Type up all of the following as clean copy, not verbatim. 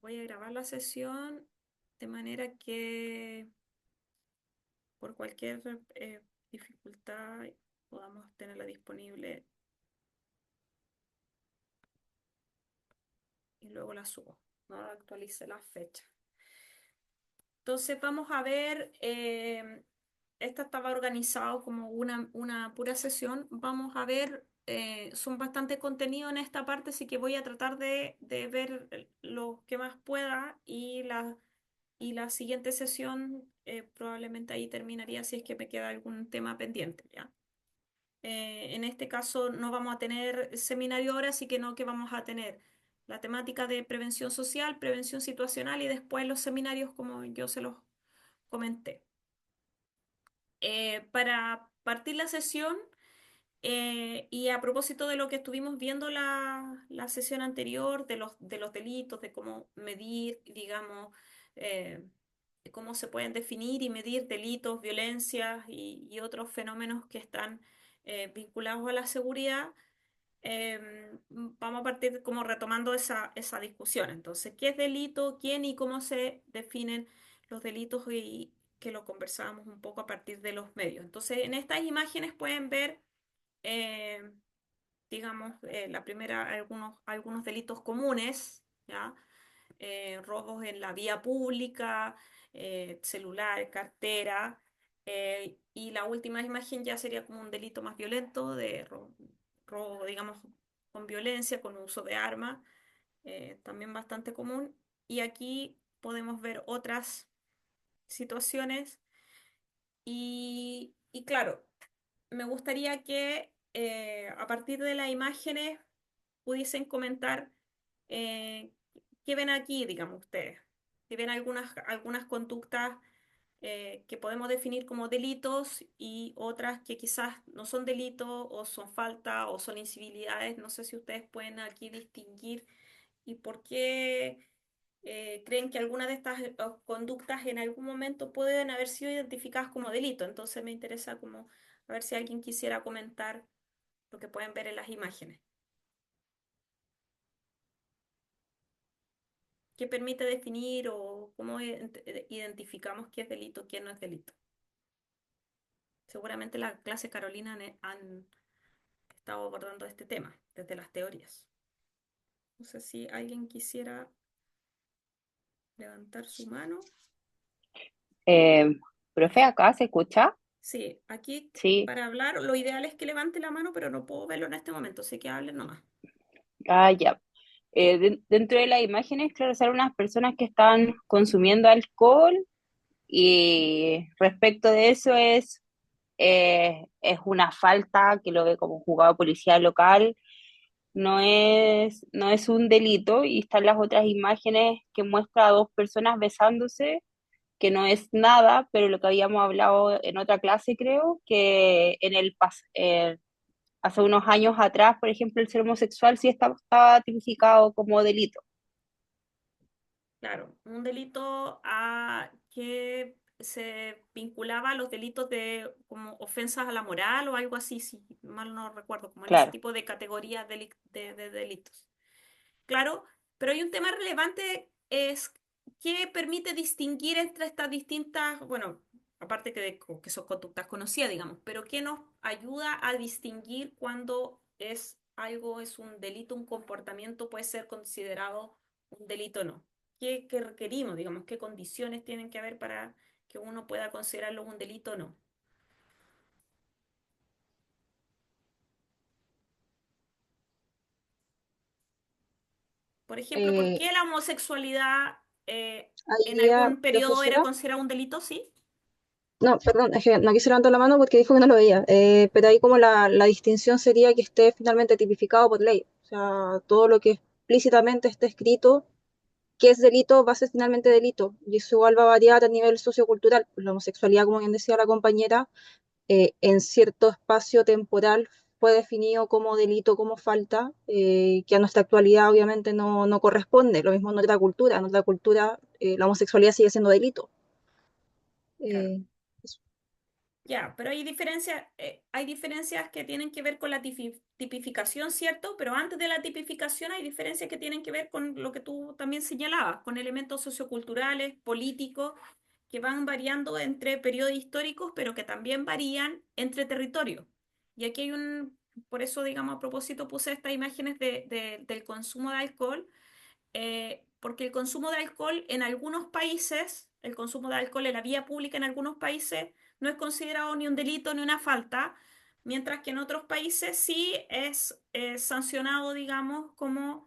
Voy a grabar la sesión de manera que por cualquier dificultad podamos tenerla disponible y luego la subo. No actualice la fecha. Entonces vamos a ver, esta estaba organizado como una pura sesión. Vamos a ver, son bastante contenido en esta parte, así que voy a tratar de ver lo que más pueda y la siguiente sesión probablemente ahí terminaría si es que me queda algún tema pendiente, ¿ya? En este caso no vamos a tener seminario ahora, así que no que vamos a tener la temática de prevención social, prevención situacional y después los seminarios como yo se los comenté. Para partir la sesión, y a propósito de lo que estuvimos viendo la sesión anterior, de los delitos, de cómo medir, digamos, eh, de cómo se pueden definir y medir delitos, violencias y otros fenómenos que están vinculados a la seguridad, vamos a partir como retomando esa discusión. Entonces, ¿qué es delito? ¿Quién y cómo se definen los delitos? Y que lo conversábamos un poco a partir de los medios. Entonces, en estas imágenes pueden ver, eh, digamos, la primera, algunos delitos comunes, ¿ya? Robos en la vía pública, celular, cartera, y la última imagen ya sería como un delito más violento de robo, digamos, con violencia, con uso de arma, también bastante común. Y aquí podemos ver otras situaciones y claro, me gustaría que a partir de las imágenes pudiesen comentar eh, qué ven aquí, digamos ustedes. Si ven algunas conductas que podemos definir como delitos y otras que quizás no son delitos o son falta o son incivilidades. No sé si ustedes pueden aquí distinguir y por qué creen que algunas de estas conductas en algún momento pueden haber sido identificadas como delito. Entonces me interesa como a ver si alguien quisiera comentar lo que pueden ver en las imágenes. ¿Qué permite definir o cómo identificamos qué es delito, qué no es delito? Seguramente la clase Carolina han estado abordando este tema desde las teorías. No sé si alguien quisiera levantar su mano. Eh, Profe, ¿acá se escucha? Sí, aquí Sí. para hablar lo ideal es que levante la mano, pero no puedo verlo en este momento, así que hablen nomás. Ah, ya. Dentro de las imágenes, claro, salen unas personas que están consumiendo alcohol y respecto de eso es una falta que lo ve como un juzgado de policía local, no es un delito y están las otras imágenes que muestra a dos personas besándose, que no es nada, pero lo que habíamos hablado en otra clase, creo, que en hace unos años atrás, por ejemplo, el ser homosexual sí estaba tipificado como delito. Claro, un delito que se vinculaba a los delitos de como ofensas a la moral o algo así, si mal no recuerdo, como en ese Claro. tipo de categorías de delitos. Claro, pero hay un tema relevante, es que permite distinguir entre estas distintas, bueno, aparte que son conductas conocidas, digamos, pero que nos ayuda a distinguir cuando es un delito, un comportamiento puede ser considerado un delito o no. ¿Qué requerimos, digamos, qué condiciones tienen que haber para que uno pueda considerarlo un delito o no? Por ejemplo, ¿por Eh, qué la homosexualidad Ahí en diría, algún periodo era profesora, considerada un delito? Sí. no, perdón, es que no quise levantar la mano porque dijo que no lo veía, pero ahí como la distinción sería que esté finalmente tipificado por ley, o sea, todo lo que explícitamente esté escrito que es delito va a ser finalmente delito, y eso igual va a variar a nivel sociocultural. Pues la homosexualidad, como bien decía la compañera, en cierto espacio temporal fue definido como delito, como falta, que a nuestra actualidad obviamente no corresponde. Lo mismo en otra cultura la homosexualidad sigue siendo delito. Claro. Eh, eso. Ya, pero hay diferencias que tienen que ver con la tipificación, ¿cierto? Pero antes de la tipificación hay diferencias que tienen que ver con lo que tú también señalabas, con elementos socioculturales, políticos, que van variando entre periodos históricos, pero que también varían entre territorios. Y aquí hay por eso, digamos, a propósito puse estas imágenes del consumo de alcohol, porque el consumo de alcohol en algunos países, el consumo de alcohol en la vía pública en algunos países no es considerado ni un delito ni una falta, mientras que en otros países sí es sancionado, digamos, como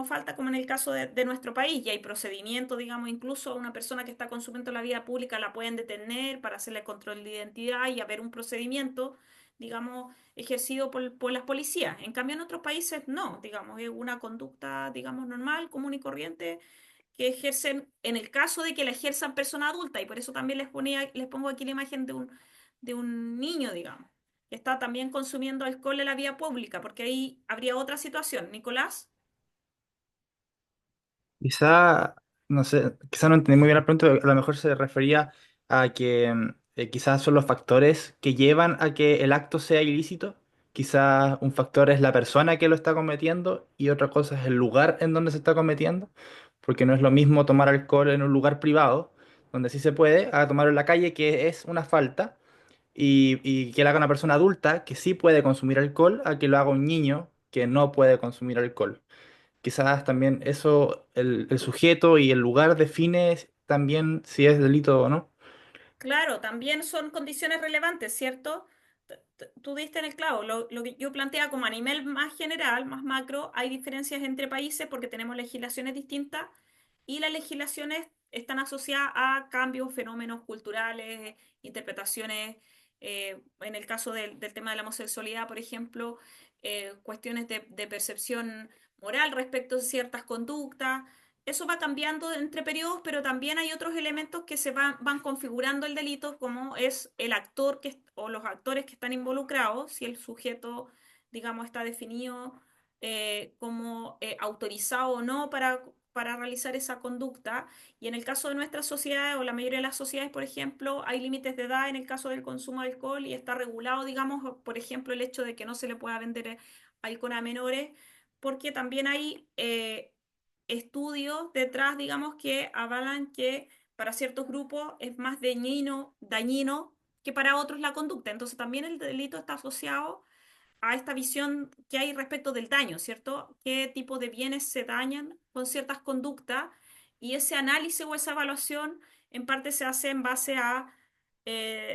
falta, como en el caso de nuestro país, y hay procedimientos, digamos, incluso a una persona que está consumiendo en la vía pública la pueden detener para hacerle control de identidad y haber un procedimiento, digamos, ejercido por las policías. En cambio, en otros países no, digamos, es una conducta, digamos, normal, común y corriente que ejercen, en el caso de que la ejerzan personas adultas, y por eso también les pongo aquí la imagen de un niño, digamos, que está también consumiendo alcohol en la vía pública, porque ahí habría otra situación. Nicolás. Quizá, no sé, quizá no entendí muy bien la pregunta, a lo mejor se refería a que quizás son los factores que llevan a que el acto sea ilícito. Quizás un factor es la persona que lo está cometiendo y otra cosa es el lugar en donde se está cometiendo, porque no es lo mismo tomar alcohol en un lugar privado, donde sí se puede, a tomarlo en la calle, que es una falta, y que lo haga una persona adulta que sí puede consumir alcohol, a que lo haga un niño que no puede consumir alcohol. Quizás también eso, el sujeto y el lugar define también si es delito o no. Claro, también son condiciones relevantes, ¿cierto? Tú diste en el clavo. Lo que yo plantea como a nivel más general, más macro, hay diferencias entre países porque tenemos legislaciones distintas y las legislaciones están asociadas a cambios, fenómenos culturales, interpretaciones, en el caso del tema de la homosexualidad, por ejemplo, cuestiones de percepción moral respecto a ciertas conductas. Eso va cambiando entre periodos, pero también hay otros elementos que van configurando el delito, como es el actor o los actores que están involucrados, si el sujeto, digamos, está definido como autorizado o no para realizar esa conducta. Y en el caso de nuestra sociedad o la mayoría de las sociedades, por ejemplo, hay límites de edad en el caso del consumo de alcohol y está regulado, digamos, por ejemplo, el hecho de que no se le pueda vender alcohol a menores, porque también hay estudios detrás, digamos, que avalan que para ciertos grupos es más dañino que para otros la conducta. Entonces también el delito está asociado a esta visión que hay respecto del daño, ¿cierto? ¿Qué tipo de bienes se dañan con ciertas conductas? Y ese análisis o esa evaluación en parte se hace en base a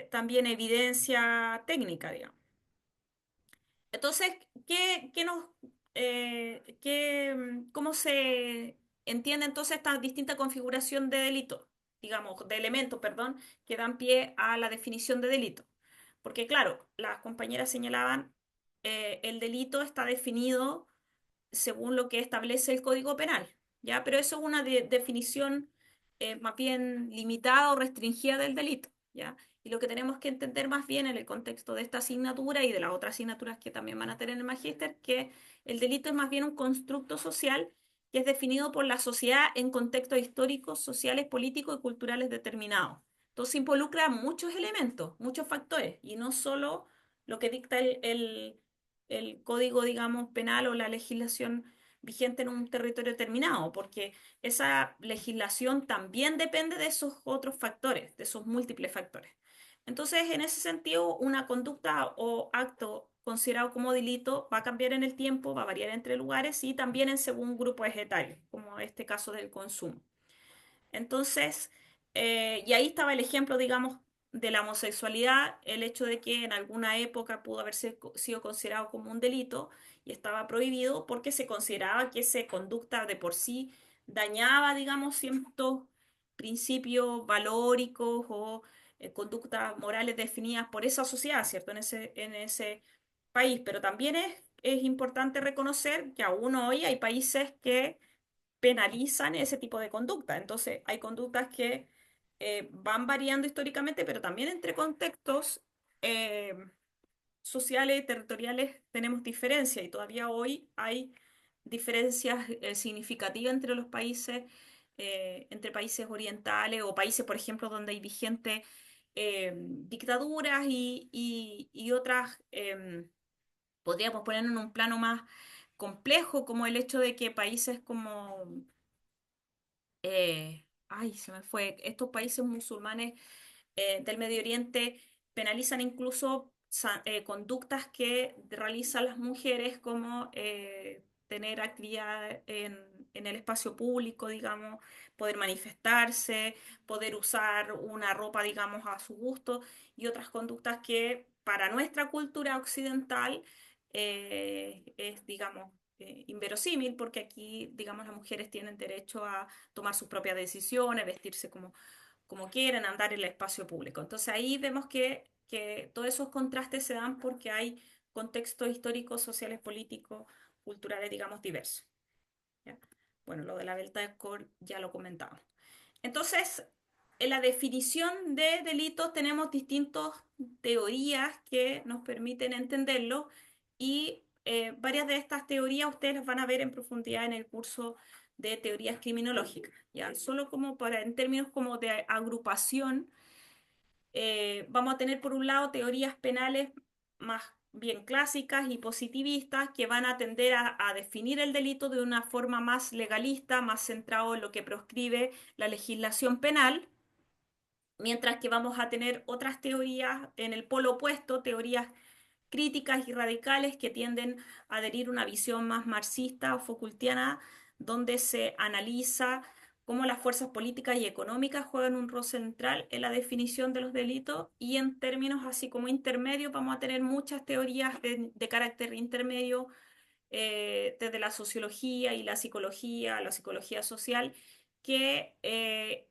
también evidencia técnica, digamos. Entonces, ¿cómo se entiende entonces esta distinta configuración de delito, digamos, de elementos, perdón, que dan pie a la definición de delito? Porque claro, las compañeras señalaban, el delito está definido según lo que establece el Código Penal, ¿ya? Pero eso es una definición más bien limitada o restringida del delito, ¿ya? Y lo que tenemos que entender más bien en el contexto de esta asignatura y de las otras asignaturas que también van a tener en el magíster, que el delito es más bien un constructo social que es definido por la sociedad en contextos históricos, sociales, políticos y culturales determinados. Entonces involucra muchos elementos, muchos factores, y no solo lo que dicta el código, digamos, penal o la legislación vigente en un territorio determinado, porque esa legislación también depende de esos otros factores, de esos múltiples factores. Entonces, en ese sentido, una conducta o acto considerado como delito va a cambiar en el tiempo, va a variar entre lugares y también en según grupos etarios, como este caso del consumo. Entonces, y ahí estaba el ejemplo, digamos, de la homosexualidad, el hecho de que en alguna época pudo sido considerado como un delito y estaba prohibido porque se consideraba que esa conducta de por sí dañaba, digamos, ciertos principios valóricos o conductas morales definidas por esa sociedad, ¿cierto? En ese país. Pero también es importante reconocer que aún hoy hay países que penalizan ese tipo de conducta. Entonces, hay conductas que van variando históricamente, pero también entre contextos eh, sociales y territoriales tenemos diferencias y todavía hoy hay diferencias significativas entre los países, entre países orientales o países, por ejemplo, donde hay vigente dictaduras y otras, podríamos poner en un plano más complejo, como el hecho de que países como, ay, se me fue, estos países musulmanes del Medio Oriente penalizan incluso conductas que realizan las mujeres como tener actividad en el espacio público, digamos, poder manifestarse, poder usar una ropa, digamos, a su gusto y otras conductas que para nuestra cultura occidental es, digamos, inverosímil porque aquí, digamos, las mujeres tienen derecho a tomar sus propias decisiones, vestirse como quieren, andar en el espacio público. Entonces ahí vemos que todos esos contrastes se dan porque hay contextos históricos, sociales, políticos, culturales, digamos, diversos. ¿Ya? Bueno, lo de la Delta de Core ya lo comentamos. Entonces, en la definición de delitos tenemos distintas teorías que nos permiten entenderlo y varias de estas teorías ustedes las van a ver en profundidad en el curso de teorías criminológicas, ¿ya? Solo como para, en términos como de agrupación, vamos a tener por un lado teorías penales más bien clásicas y positivistas que van a tender a definir el delito de una forma más legalista, más centrado en lo que proscribe la legislación penal, mientras que vamos a tener otras teorías en el polo opuesto, teorías críticas y radicales que tienden a adherir una visión más marxista o Foucaultiana, donde se analiza cómo las fuerzas políticas y económicas juegan un rol central en la definición de los delitos y en términos así como intermedios vamos a tener muchas teorías de carácter intermedio desde la psicología social, que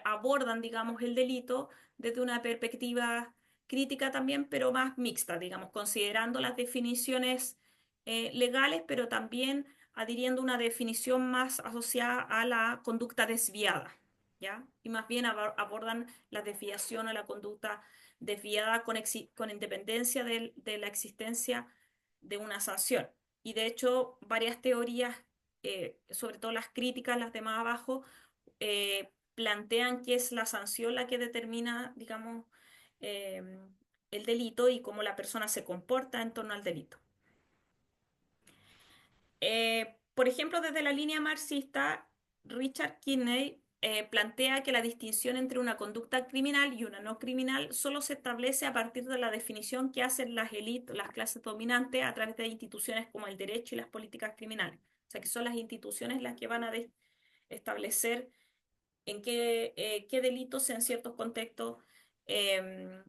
abordan, digamos, el delito desde una perspectiva crítica también, pero más mixta, digamos, considerando las definiciones legales, pero también adhiriendo una definición más asociada a la conducta desviada, ¿ya? Y más bien abordan la desviación o la conducta desviada con independencia de la existencia de una sanción. Y de hecho, varias teorías, sobre todo las críticas, las de más abajo, plantean que es la sanción la que determina, digamos, eh, el delito y cómo la persona se comporta en torno al delito. Por ejemplo, desde la línea marxista, Richard Kinney plantea que la distinción entre una conducta criminal y una no criminal solo se establece a partir de la definición que hacen las élites, las clases dominantes, a través de instituciones como el derecho y las políticas criminales. O sea, que son las instituciones las que van a establecer en qué delitos en ciertos contextos em,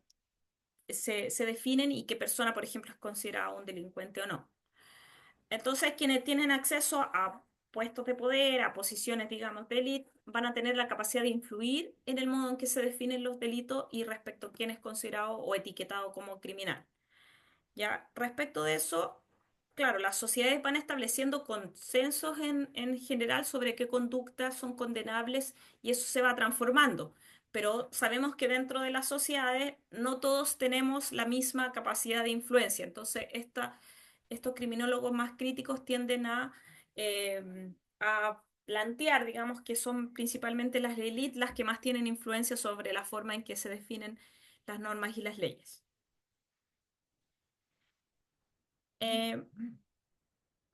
se definen y qué persona, por ejemplo, es considerada un delincuente o no. Entonces, quienes tienen acceso a puestos de poder, a posiciones, digamos, de élite, van a tener la capacidad de influir en el modo en que se definen los delitos y respecto a quién es considerado o etiquetado como criminal. Ya, respecto de eso, claro, las sociedades van estableciendo consensos en general sobre qué conductas son condenables y eso se va transformando. Pero sabemos que dentro de las sociedades no todos tenemos la misma capacidad de influencia. Entonces, estos criminólogos más críticos tienden a plantear, digamos, que son principalmente las élites las que más tienen influencia sobre la forma en que se definen las normas y las leyes. Eh,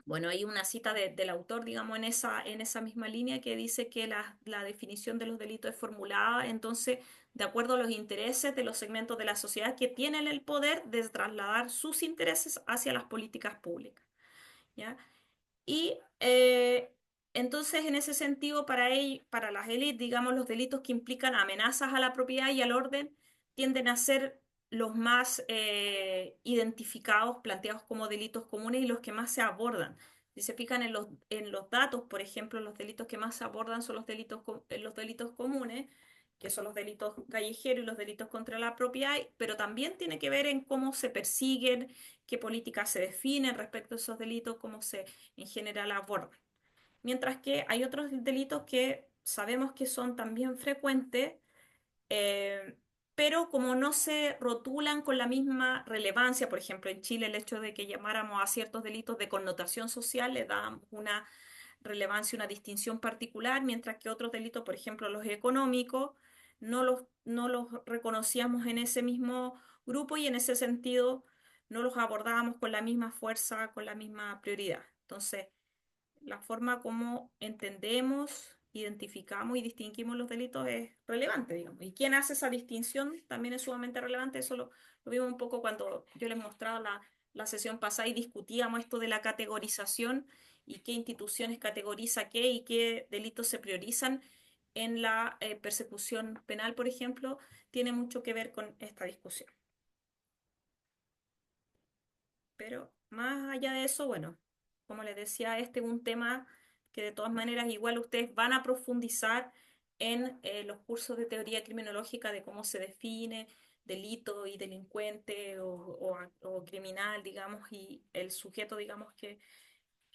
Bueno, hay una cita del autor, digamos, en esa misma línea que dice que la definición de los delitos es formulada, entonces, de acuerdo a los intereses de los segmentos de la sociedad que tienen el poder de trasladar sus intereses hacia las políticas públicas, ¿ya? Y entonces, en ese sentido, para las élites, digamos, los delitos que implican amenazas a la propiedad y al orden tienden a ser los más identificados, planteados como delitos comunes y los que más se abordan. Si se fijan en los datos, por ejemplo, los delitos que más se abordan son los delitos comunes, que son los delitos callejeros y los delitos contra la propiedad, pero también tiene que ver en cómo se persiguen, qué políticas se definen respecto a esos delitos, cómo se en general abordan. Mientras que hay otros delitos que sabemos que son también frecuentes, eh, pero como no se rotulan con la misma relevancia, por ejemplo, en Chile el hecho de que llamáramos a ciertos delitos de connotación social le da una relevancia, una distinción particular, mientras que otros delitos, por ejemplo, los económicos, no los reconocíamos en ese mismo grupo y en ese sentido no los abordábamos con la misma fuerza, con la misma prioridad. Entonces, la forma como entendemos, identificamos y distinguimos los delitos es relevante, digamos. Y quién hace esa distinción también es sumamente relevante. Eso lo vimos un poco cuando yo les mostraba la sesión pasada y discutíamos esto de la categorización y qué instituciones categoriza qué y qué delitos se priorizan en la persecución penal, por ejemplo, tiene mucho que ver con esta discusión. Pero más allá de eso, bueno, como les decía, este es un tema que de todas maneras igual ustedes van a profundizar en los cursos de teoría criminológica de cómo se define delito y delincuente o criminal, digamos, y el sujeto, digamos, que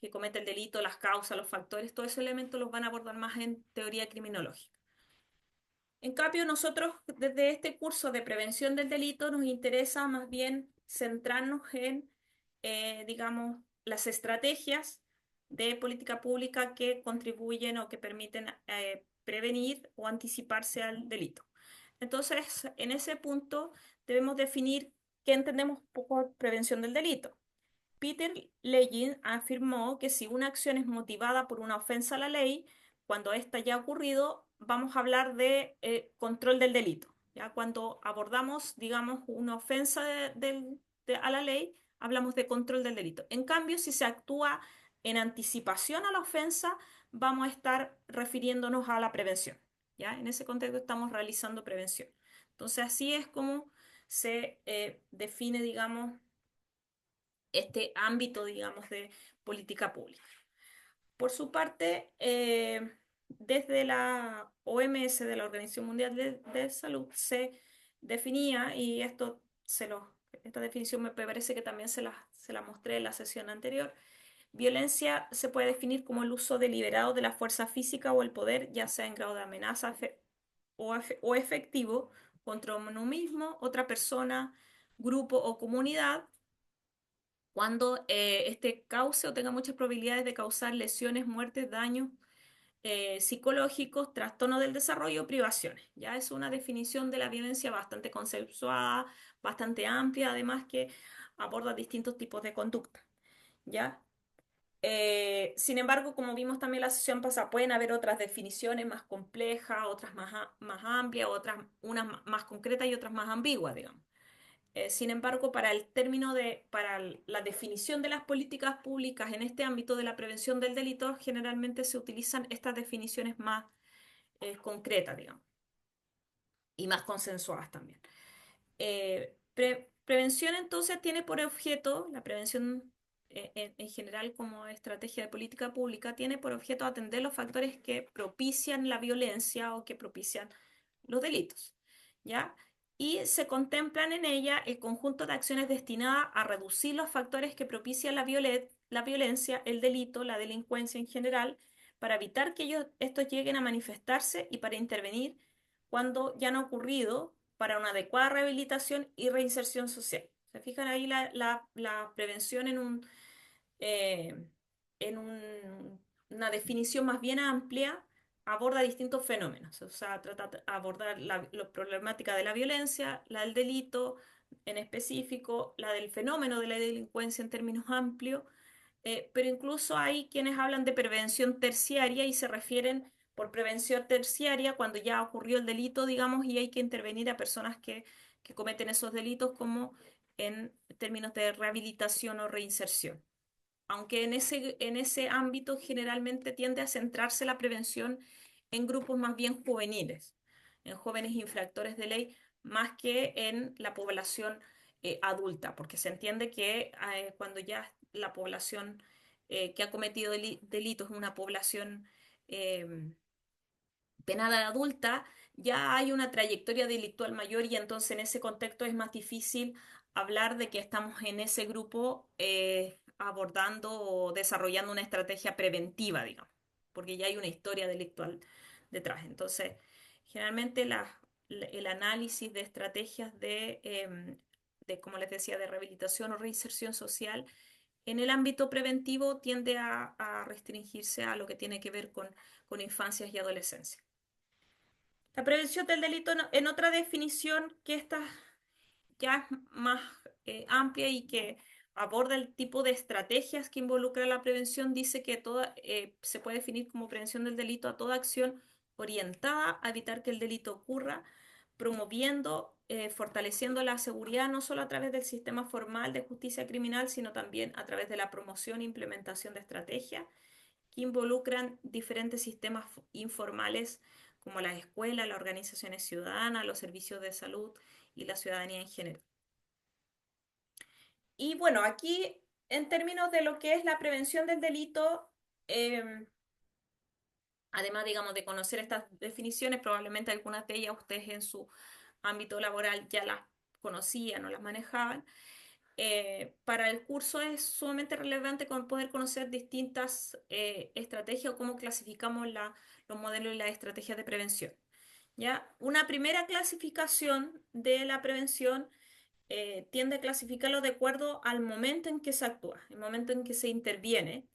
comete el delito, las causas, los factores, todos esos elementos los van a abordar más en teoría criminológica. En cambio, nosotros desde este curso de prevención del delito nos interesa más bien centrarnos en, digamos, las estrategias de política pública que contribuyen o que permiten prevenir o anticiparse al delito. Entonces, en ese punto debemos definir qué entendemos por prevención del delito. Peter Legin afirmó que si una acción es motivada por una ofensa a la ley, cuando ésta ya ha ocurrido, vamos a hablar de control del delito. Ya cuando abordamos, digamos, una ofensa a la ley, hablamos de control del delito. En cambio, si se actúa en anticipación a la ofensa, vamos a estar refiriéndonos a la prevención. ¿Ya? En ese contexto estamos realizando prevención. Entonces, así es como se define, digamos, este ámbito, digamos, de política pública. Por su parte, desde la OMS, de la Organización Mundial de Salud, se definía, y esta definición me parece que también se la mostré en la sesión anterior, violencia se puede definir como el uso deliberado de la fuerza física o el poder, ya sea en grado de amenaza o efectivo, contra uno mismo, otra persona, grupo o comunidad, cuando este cause o tenga muchas probabilidades de causar lesiones, muertes, daños psicológicos, trastorno del desarrollo o privaciones. Ya es una definición de la violencia bastante consensuada, bastante amplia, además que aborda distintos tipos de conducta. ¿Ya? Sin embargo, como vimos también la sesión pasada, pueden haber otras definiciones más complejas, otras más amplias, otras unas más concretas y otras más ambiguas, digamos. Sin embargo, para el término para la definición de las políticas públicas en este ámbito de la prevención del delito, generalmente se utilizan estas definiciones más concretas, digamos, y más consensuadas también. Prevención entonces tiene por objeto, la prevención en general como estrategia de política pública, tiene por objeto atender los factores que propician la violencia o que propician los delitos, ¿ya? Y se contemplan en ella el conjunto de acciones destinadas a reducir los factores que propician la violencia, el delito, la delincuencia en general, para evitar que estos lleguen a manifestarse y para intervenir cuando ya han ocurrido para una adecuada rehabilitación y reinserción social. ¿Se fijan ahí la prevención eh, una definición más bien amplia? Aborda distintos fenómenos, o sea, trata de abordar la problemática de la violencia, la del delito en específico, la del fenómeno de la delincuencia en términos amplios, pero incluso hay quienes hablan de prevención terciaria y se refieren por prevención terciaria cuando ya ocurrió el delito, digamos, y hay que intervenir a personas que cometen esos delitos como en términos de rehabilitación o reinserción. Aunque en ese ámbito generalmente tiende a centrarse la prevención en grupos más bien juveniles, en jóvenes infractores de ley, más que en la población adulta, porque se entiende que cuando ya la población que ha cometido delitos es una población eh, penada adulta, ya hay una trayectoria delictual mayor y entonces en ese contexto es más difícil hablar de que estamos en ese grupo abordando o desarrollando una estrategia preventiva, digamos, porque ya hay una historia delictual detrás. Entonces, generalmente el análisis de estrategias como les decía, de rehabilitación o reinserción social en el ámbito preventivo tiende a restringirse a lo que tiene que ver con infancias y adolescencia. La prevención del delito en otra definición que esta ya es más amplia y que aborda el tipo de estrategias que involucra la prevención, dice que se puede definir como prevención del delito a toda acción orientada a evitar que el delito ocurra, promoviendo, fortaleciendo la seguridad no solo a través del sistema formal de justicia criminal, sino también a través de la promoción e implementación de estrategias que involucran diferentes sistemas informales como las escuelas, las organizaciones ciudadanas, los servicios de salud y la ciudadanía en general. Y bueno, aquí en términos de lo que es la prevención del delito, em, además, digamos, de conocer estas definiciones, probablemente algunas de ellas ustedes en su ámbito laboral ya las conocían o las manejaban. Para el curso es sumamente relevante poder conocer distintas estrategias o cómo clasificamos los modelos y las estrategias de prevención. ¿Ya? Una primera clasificación de la prevención tiende a clasificarlo de acuerdo al momento en que se actúa, el momento en que se interviene.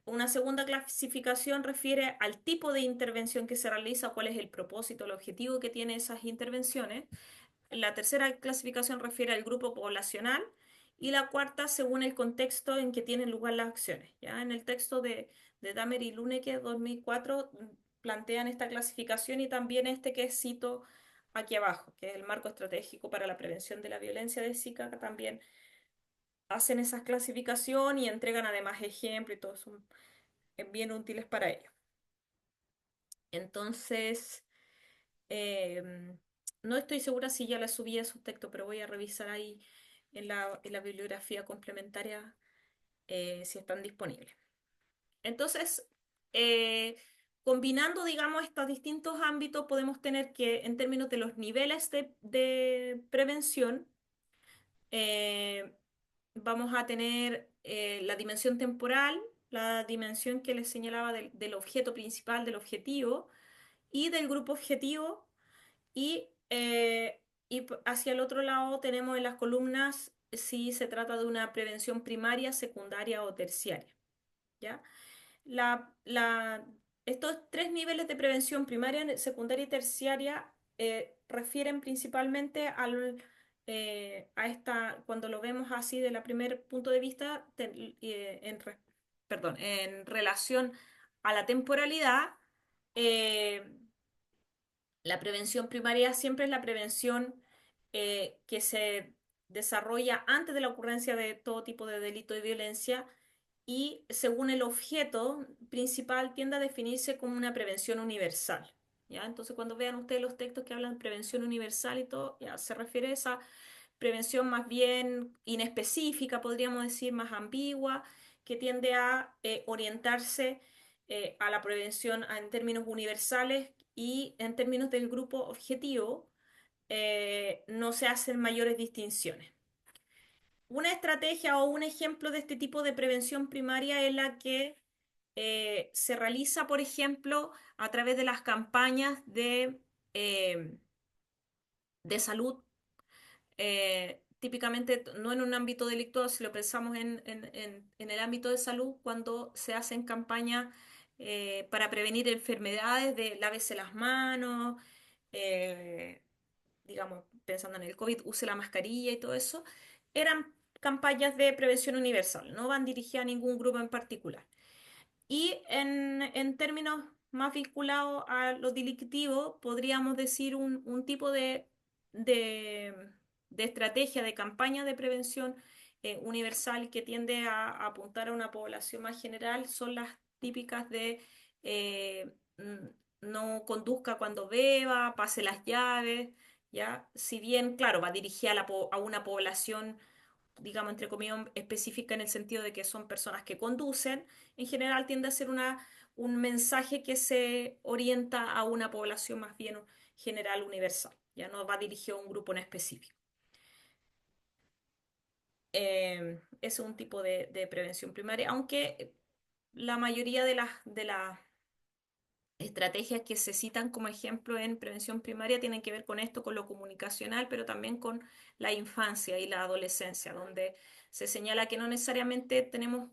Una segunda clasificación refiere al tipo de intervención que se realiza, cuál es el propósito, el objetivo que tiene esas intervenciones. La tercera clasificación refiere al grupo poblacional y la cuarta según el contexto en que tienen lugar las acciones. ¿Ya? En el texto de Damer y Luneke 2004 plantean esta clasificación y también este que cito aquí abajo, que es el marco estratégico para la prevención de la violencia de Zika, que también hacen esa clasificación y entregan además ejemplos y todo, son bien útiles para ello. Entonces, em, no estoy segura si ya le subí esos textos, pero voy a revisar ahí en la bibliografía complementaria si están disponibles. Entonces, eh, combinando, digamos, estos distintos ámbitos, podemos tener que, en términos de los niveles de prevención, eh, vamos a tener la dimensión temporal, la dimensión que les señalaba del objeto principal, del objetivo y del grupo objetivo. Y hacia el otro lado tenemos en las columnas si se trata de una prevención primaria, secundaria o terciaria. ¿Ya? La, la- Estos tres niveles de prevención primaria, secundaria y terciaria refieren principalmente cuando lo vemos así de la primer punto de vista, perdón, en relación a la temporalidad. eh, la prevención primaria siempre es la prevención que se desarrolla antes de la ocurrencia de todo tipo de delito y violencia y según el objeto principal tiende a definirse como una prevención universal. ¿Ya? Entonces, cuando vean ustedes los textos que hablan de prevención universal y todo, ya, se refiere a esa prevención más bien inespecífica, podríamos decir, más ambigua, que tiende a orientarse a la prevención en términos universales y en términos del grupo objetivo, no se hacen mayores distinciones. Una estrategia o un ejemplo de este tipo de prevención primaria es la que se realiza, por ejemplo, a través de las campañas eh, de salud, típicamente no en un ámbito delictuoso, si lo pensamos en el ámbito de salud, cuando se hacen campañas para prevenir enfermedades de lávese las manos, eh, digamos, pensando en el COVID, use la mascarilla y todo eso, eran campañas de prevención universal, no van dirigidas a ningún grupo en particular. Y en términos más vinculados a lo delictivo, podríamos decir un tipo de, de estrategia, de campaña de prevención universal que tiende a apuntar a una población más general, son las típicas de no conduzca cuando beba, pase las llaves, ¿ya? Si bien, claro, va dirigida a una población digamos, entre comillas, específica en el sentido de que son personas que conducen, en general tiende a ser un mensaje que se orienta a una población más bien general, universal, ya no va dirigido a un grupo en específico. Ese es un tipo de prevención primaria, aunque la mayoría de las estrategias que se citan como ejemplo en prevención primaria tienen que ver con esto, con lo comunicacional, pero también con la infancia y la adolescencia, donde se señala que no necesariamente tenemos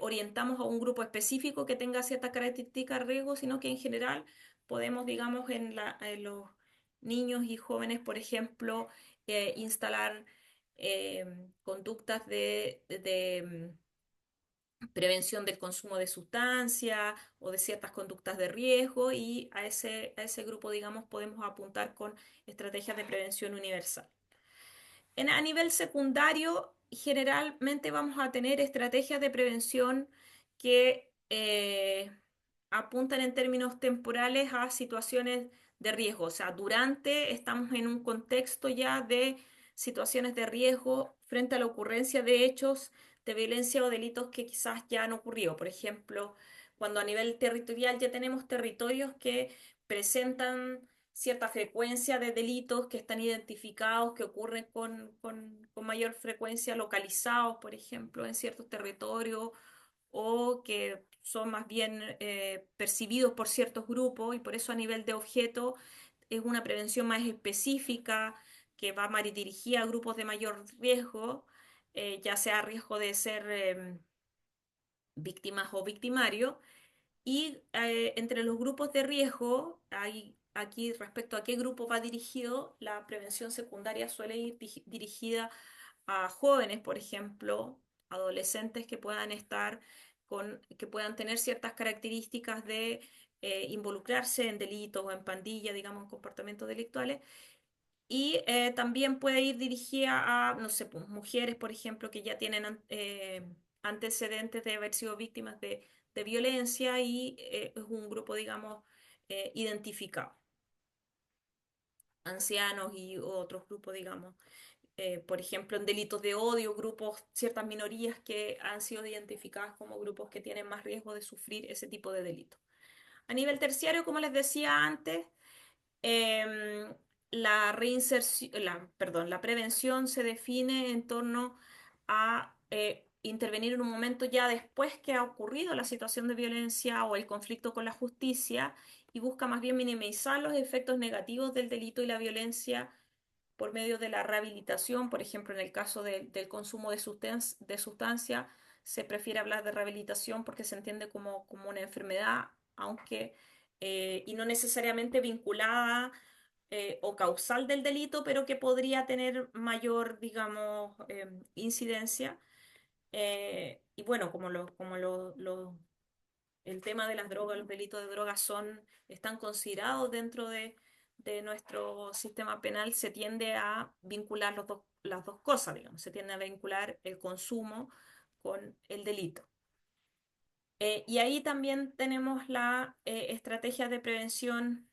orientamos a un grupo específico que tenga ciertas características de riesgo, sino que en general podemos, digamos, en los niños y jóvenes, por ejemplo, instalar conductas de prevención del consumo de sustancias o de ciertas conductas de riesgo y a ese grupo, digamos, podemos apuntar con estrategias de prevención universal. A nivel secundario, generalmente vamos a tener estrategias de prevención que apuntan en términos temporales a situaciones de riesgo. O sea, estamos en un contexto ya de situaciones de riesgo frente a la ocurrencia de hechos de violencia o delitos que quizás ya han ocurrido. Por ejemplo, cuando a nivel territorial ya tenemos territorios que presentan cierta frecuencia de delitos que están identificados, que ocurren con mayor frecuencia localizados, por ejemplo, en ciertos territorios, o que son más bien percibidos por ciertos grupos, y por eso a nivel de objeto es una prevención más específica que va más dirigida a grupos de mayor riesgo, ya sea riesgo de ser víctimas o victimarios. Y entre los grupos de riesgo, hay aquí respecto a qué grupo va dirigido, la prevención secundaria suele ir dirigida a jóvenes, por ejemplo, adolescentes que puedan que puedan tener ciertas características de involucrarse en delitos o en pandillas, digamos, en comportamientos delictuales. Y también puede ir dirigida a, no sé, pues, mujeres, por ejemplo, que ya tienen antecedentes de haber sido víctimas de violencia y es un grupo, digamos, identificado. Ancianos y otros grupos, digamos, por ejemplo, en delitos de odio, grupos, ciertas minorías que han sido identificadas como grupos que tienen más riesgo de sufrir ese tipo de delitos. A nivel terciario, como les decía antes, Em, la prevención se define en torno a intervenir en un momento ya después que ha ocurrido la situación de violencia o el conflicto con la justicia y busca más bien minimizar los efectos negativos del delito y la violencia por medio de la rehabilitación. Por ejemplo, en el caso del consumo de sustancia, se prefiere hablar de rehabilitación porque se entiende como una enfermedad, aunque y no necesariamente vinculada o causal del delito, pero que podría tener mayor, digamos, incidencia. Y bueno, el tema de las drogas, los delitos de drogas están considerados dentro de nuestro sistema penal, se tiende a vincular las dos cosas, digamos, se tiende a vincular el consumo con el delito. Y ahí también tenemos la estrategia de prevención,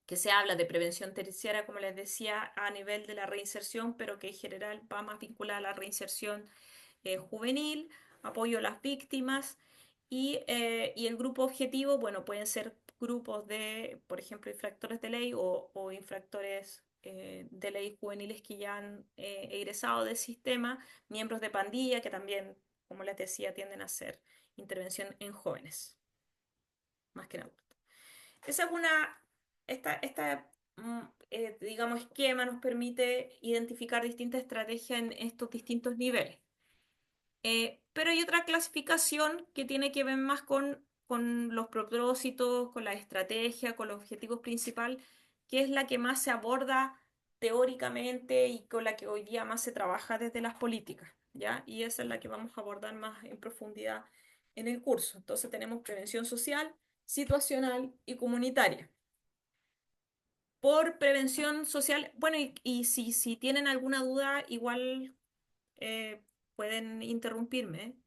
que se habla de prevención terciaria, como les decía, a nivel de la reinserción, pero que en general va más vinculada a la reinserción juvenil, apoyo a las víctimas y el grupo objetivo, bueno, pueden ser grupos de, por ejemplo, infractores de ley o infractores de ley juveniles que ya han egresado del sistema, miembros de pandilla que también, como les decía, tienden a hacer intervención en jóvenes, más que en adultos. Esa es digamos, esquema nos permite identificar distintas estrategias en estos distintos niveles. Pero hay otra clasificación que tiene que ver más con los propósitos, con la estrategia, con los objetivos principales, que es la que más se aborda teóricamente y con la que hoy día más se trabaja desde las políticas, ¿ya? Y esa es la que vamos a abordar más en profundidad en el curso. Entonces tenemos prevención social, situacional y comunitaria. Por prevención social, bueno, y si tienen alguna duda, igual eh, pueden interrumpirme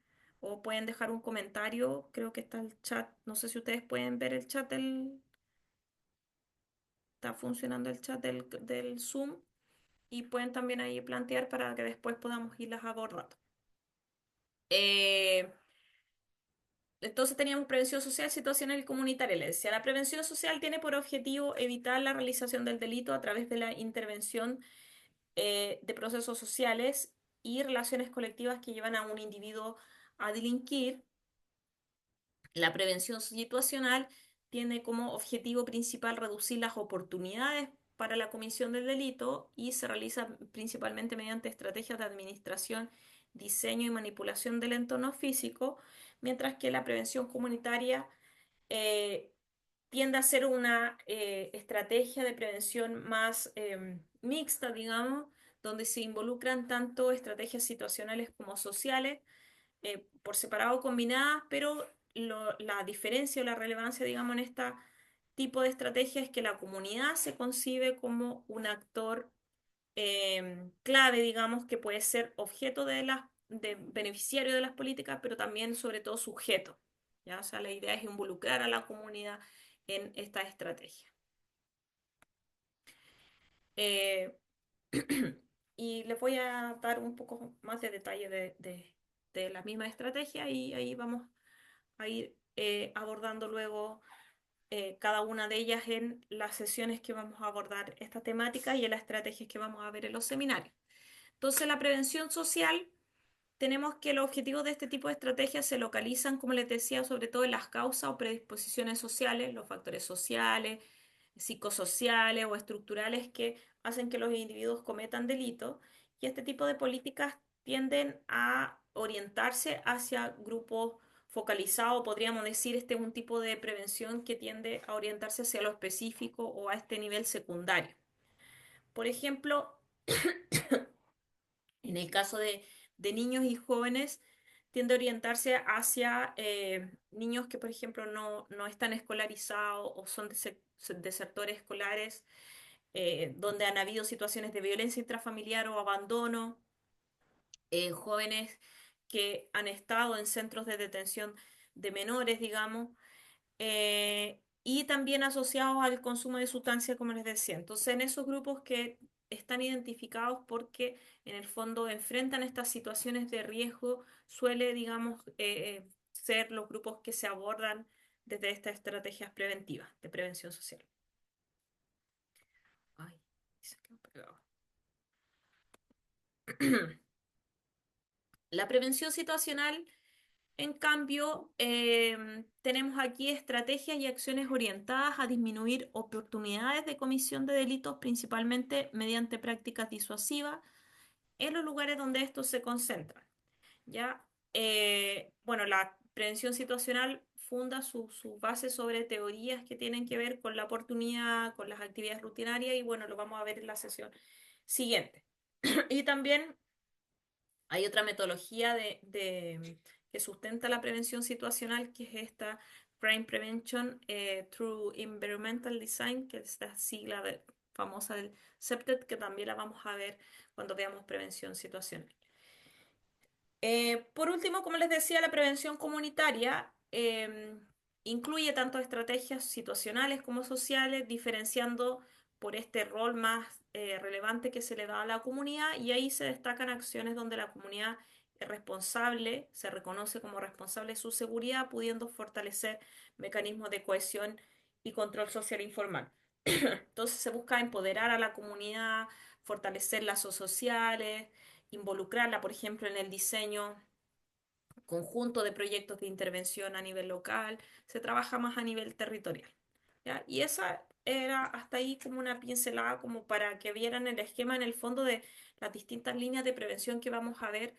o pueden dejar un comentario. Creo que está el chat. No sé si ustedes pueden ver el chat está funcionando el chat del Zoom y pueden también ahí plantear para que después podamos irlas abordando. Eh, entonces teníamos prevención social, situacional y comunitaria. Les decía, la prevención social tiene por objetivo evitar la realización del delito a través de la intervención de procesos sociales y relaciones colectivas que llevan a un individuo a delinquir. La prevención situacional tiene como objetivo principal reducir las oportunidades para la comisión del delito y se realiza principalmente mediante estrategias de administración diseño y manipulación del entorno físico, mientras que la prevención comunitaria eh, tiende a ser una estrategia de prevención más mixta, digamos, donde se involucran tanto estrategias situacionales como sociales, por separado combinadas, pero la diferencia o la relevancia, digamos, en este tipo de estrategia es que la comunidad se concibe como un actor clave, digamos, que puede ser objeto de beneficiario de las políticas, pero también, sobre todo, sujeto. ¿Ya? O sea, la idea es involucrar a la comunidad en esta estrategia. Eh, y les voy a dar un poco más de detalle de la misma estrategia y ahí vamos a ir abordando luego cada una de ellas en las sesiones que vamos a abordar esta temática y en las estrategias que vamos a ver en los seminarios. Entonces, la prevención social, tenemos que los objetivos de este tipo de estrategias se localizan, como les decía, sobre todo en las causas o predisposiciones sociales, los factores sociales, psicosociales o estructurales que hacen que los individuos cometan delitos. Y este tipo de políticas tienden a orientarse hacia grupos focalizados, podríamos decir, este es un tipo de prevención que tiende a orientarse hacia lo específico o a este nivel secundario. Por ejemplo, en el caso de niños y jóvenes, tiende a orientarse hacia niños que, por ejemplo, no están escolarizados o son desertores escolares, donde han habido situaciones de violencia intrafamiliar o abandono, jóvenes que han estado en centros de detención de menores, digamos, y también asociados al consumo de sustancias, como les decía. Entonces, en esos grupos que están identificados porque en el fondo enfrentan estas situaciones de riesgo, suele, digamos, ser los grupos que se abordan desde estas estrategias preventivas de prevención social. Ay, se quedó pegado. La prevención situacional, en cambio, tenemos aquí estrategias y acciones orientadas a disminuir oportunidades de comisión de delitos, principalmente mediante prácticas disuasivas en los lugares donde estos se concentran. ¿Ya? Bueno, la prevención situacional funda su base sobre teorías que tienen que ver con la oportunidad, con las actividades rutinarias y bueno, lo vamos a ver en la sesión siguiente. Y también hay otra metodología que sustenta la prevención situacional, que es esta Crime Prevention through Environmental Design, que es la sigla famosa del CEPTED, que también la vamos a ver cuando veamos prevención situacional. Por último, como les decía, la prevención comunitaria incluye tanto estrategias situacionales como sociales, diferenciando por este rol más relevante que se le da a la comunidad, y ahí se destacan acciones donde la comunidad es responsable, se reconoce como responsable de su seguridad, pudiendo fortalecer mecanismos de cohesión y control social informal. Entonces se busca empoderar a la comunidad, fortalecer lazos sociales, involucrarla, por ejemplo, en el diseño conjunto de proyectos de intervención a nivel local, se trabaja más a nivel territorial. ¿Ya? Y esa era hasta ahí como una pincelada como para que vieran el esquema en el fondo de las distintas líneas de prevención que vamos a ver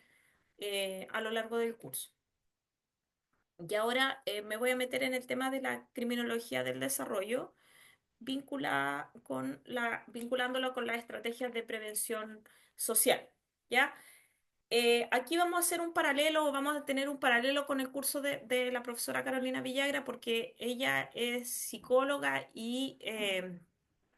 a lo largo del curso. Y ahora me voy a meter en el tema de la criminología del desarrollo, vinculándolo con las estrategias de prevención social. ¿Ya? Aquí vamos a hacer un paralelo, vamos a tener un paralelo con el curso de la profesora Carolina Villagra, porque ella es psicóloga y,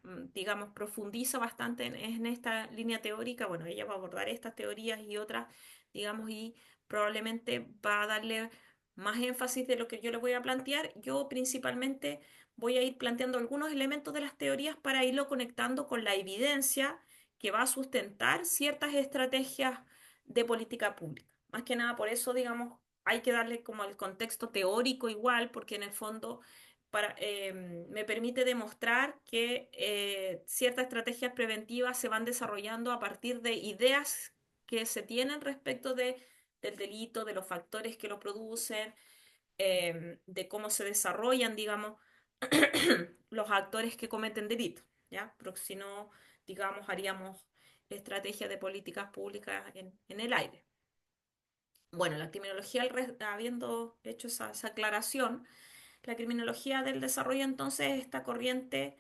digamos, profundiza bastante en esta línea teórica. Bueno, ella va a abordar estas teorías y otras, digamos, y probablemente va a darle más énfasis de lo que yo le voy a plantear. Yo principalmente voy a ir planteando algunos elementos de las teorías para irlo conectando con la evidencia que va a sustentar ciertas estrategias de política pública. Más que nada por eso, digamos, hay que darle como el contexto teórico igual, porque en el fondo me permite demostrar que ciertas estrategias preventivas se van desarrollando a partir de ideas que se tienen respecto del delito, de los factores que lo producen, de cómo se desarrollan, digamos, los actores que cometen delitos, ¿ya? Porque si no, digamos, haríamos estrategias de políticas públicas en el aire. Bueno, la criminología, habiendo hecho esa aclaración, la criminología del desarrollo, entonces, esta corriente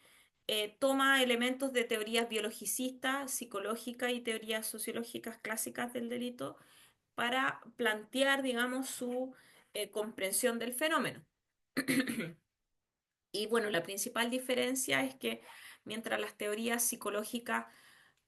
toma elementos de teorías biologicistas, psicológicas y teorías sociológicas clásicas del delito para plantear, digamos, su comprensión del fenómeno. Y bueno, la principal diferencia es que mientras las teorías psicológicas,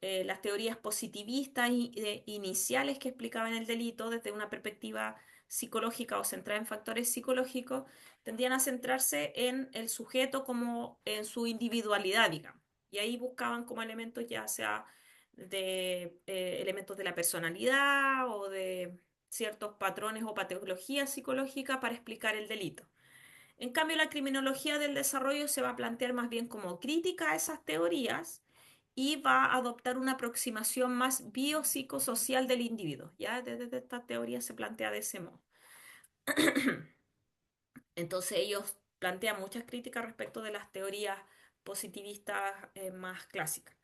las teorías positivistas iniciales que explicaban el delito desde una perspectiva psicológica o centrada en factores psicológicos, tendían a centrarse en el sujeto como en su individualidad, digamos. Y ahí buscaban como elementos ya sea de elementos de la personalidad o de ciertos patrones o patologías psicológicas para explicar el delito. En cambio, la criminología del desarrollo se va a plantear más bien como crítica a esas teorías y va a adoptar una aproximación más biopsicosocial del individuo. Ya desde esta teoría se plantea de ese modo. Entonces ellos plantean muchas críticas respecto de las teorías positivistas más clásicas.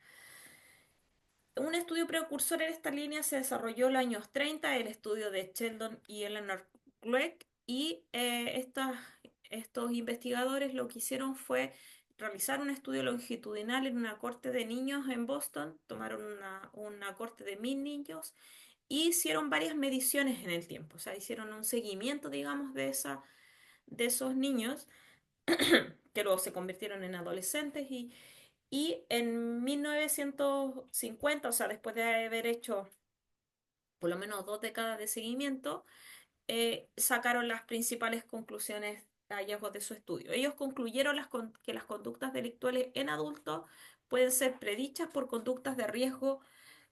Un estudio precursor en esta línea se desarrolló en los años 30, el estudio de Sheldon y Eleanor Glueck, y estos investigadores lo que hicieron fue realizar un estudio longitudinal en una corte de niños en Boston, tomaron una corte de 1.000 niños y hicieron varias mediciones en el tiempo, o sea, hicieron un seguimiento, digamos, de esos niños que luego se convirtieron en adolescentes y en 1950, o sea, después de haber hecho por lo menos 2 décadas de seguimiento, sacaron las principales conclusiones, hallazgos de su estudio. Ellos concluyeron que las conductas delictuales en adultos pueden ser predichas por conductas de riesgo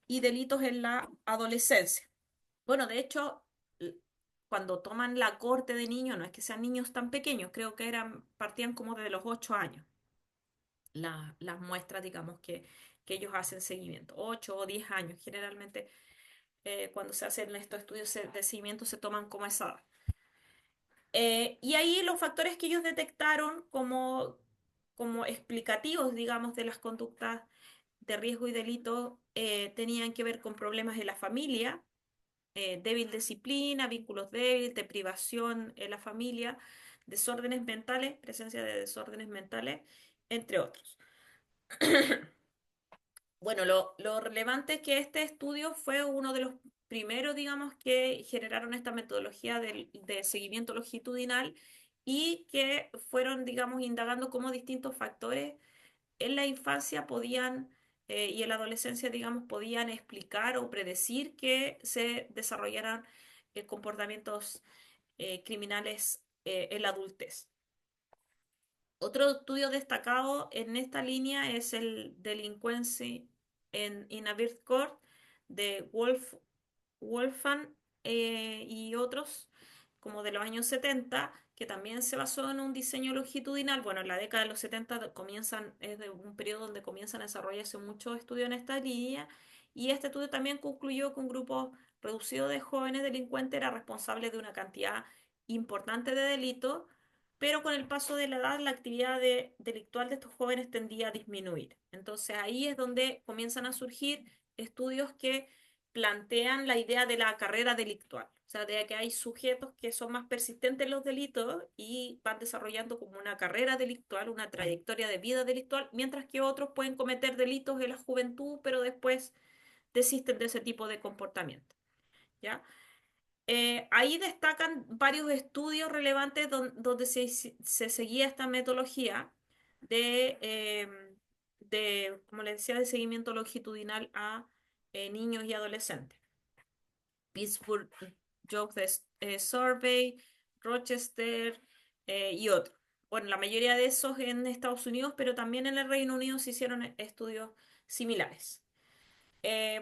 y delitos en la adolescencia. Bueno, de hecho, cuando toman la corte de niños, no es que sean niños tan pequeños, creo que partían como de los 8 años las muestras, digamos, que ellos hacen seguimiento. 8 o 10 años, generalmente cuando se hacen estos estudios de seguimiento se toman como esa edad. Y ahí los factores que ellos detectaron como explicativos, digamos, de las conductas de riesgo y delito tenían que ver con problemas en la familia, débil disciplina, vínculos débiles, deprivación en la familia, desórdenes mentales, presencia de desórdenes mentales, entre otros. Bueno, lo relevante es que este estudio fue uno de los primeros, digamos, que generaron esta metodología de seguimiento longitudinal y que fueron, digamos, indagando cómo distintos factores en la infancia podían y en la adolescencia, digamos, podían explicar o predecir que se desarrollaran comportamientos criminales en la adultez. Otro estudio destacado en esta línea es el Delinquency in a Birth Court de Wolfan y otros, como de los años 70, que también se basó en un diseño longitudinal. Bueno, en la década de los 70 es de un periodo donde comienzan a desarrollarse muchos estudios en esta línea, y este estudio también concluyó que un grupo reducido de jóvenes delincuentes era responsable de una cantidad importante de delitos, pero con el paso de la edad la actividad delictual de estos jóvenes tendía a disminuir. Entonces ahí es donde comienzan a surgir estudios que plantean la idea de la carrera delictual, o sea, de que hay sujetos que son más persistentes en los delitos y van desarrollando como una carrera delictual, una trayectoria de vida delictual, mientras que otros pueden cometer delitos en la juventud, pero después desisten de ese tipo de comportamiento, ¿ya? Ahí destacan varios estudios relevantes donde se seguía esta metodología como les decía, de seguimiento longitudinal a niños y adolescentes. Pittsburgh Job Survey, Rochester y otros. Bueno, la mayoría de esos en Estados Unidos, pero también en el Reino Unido se hicieron estudios similares.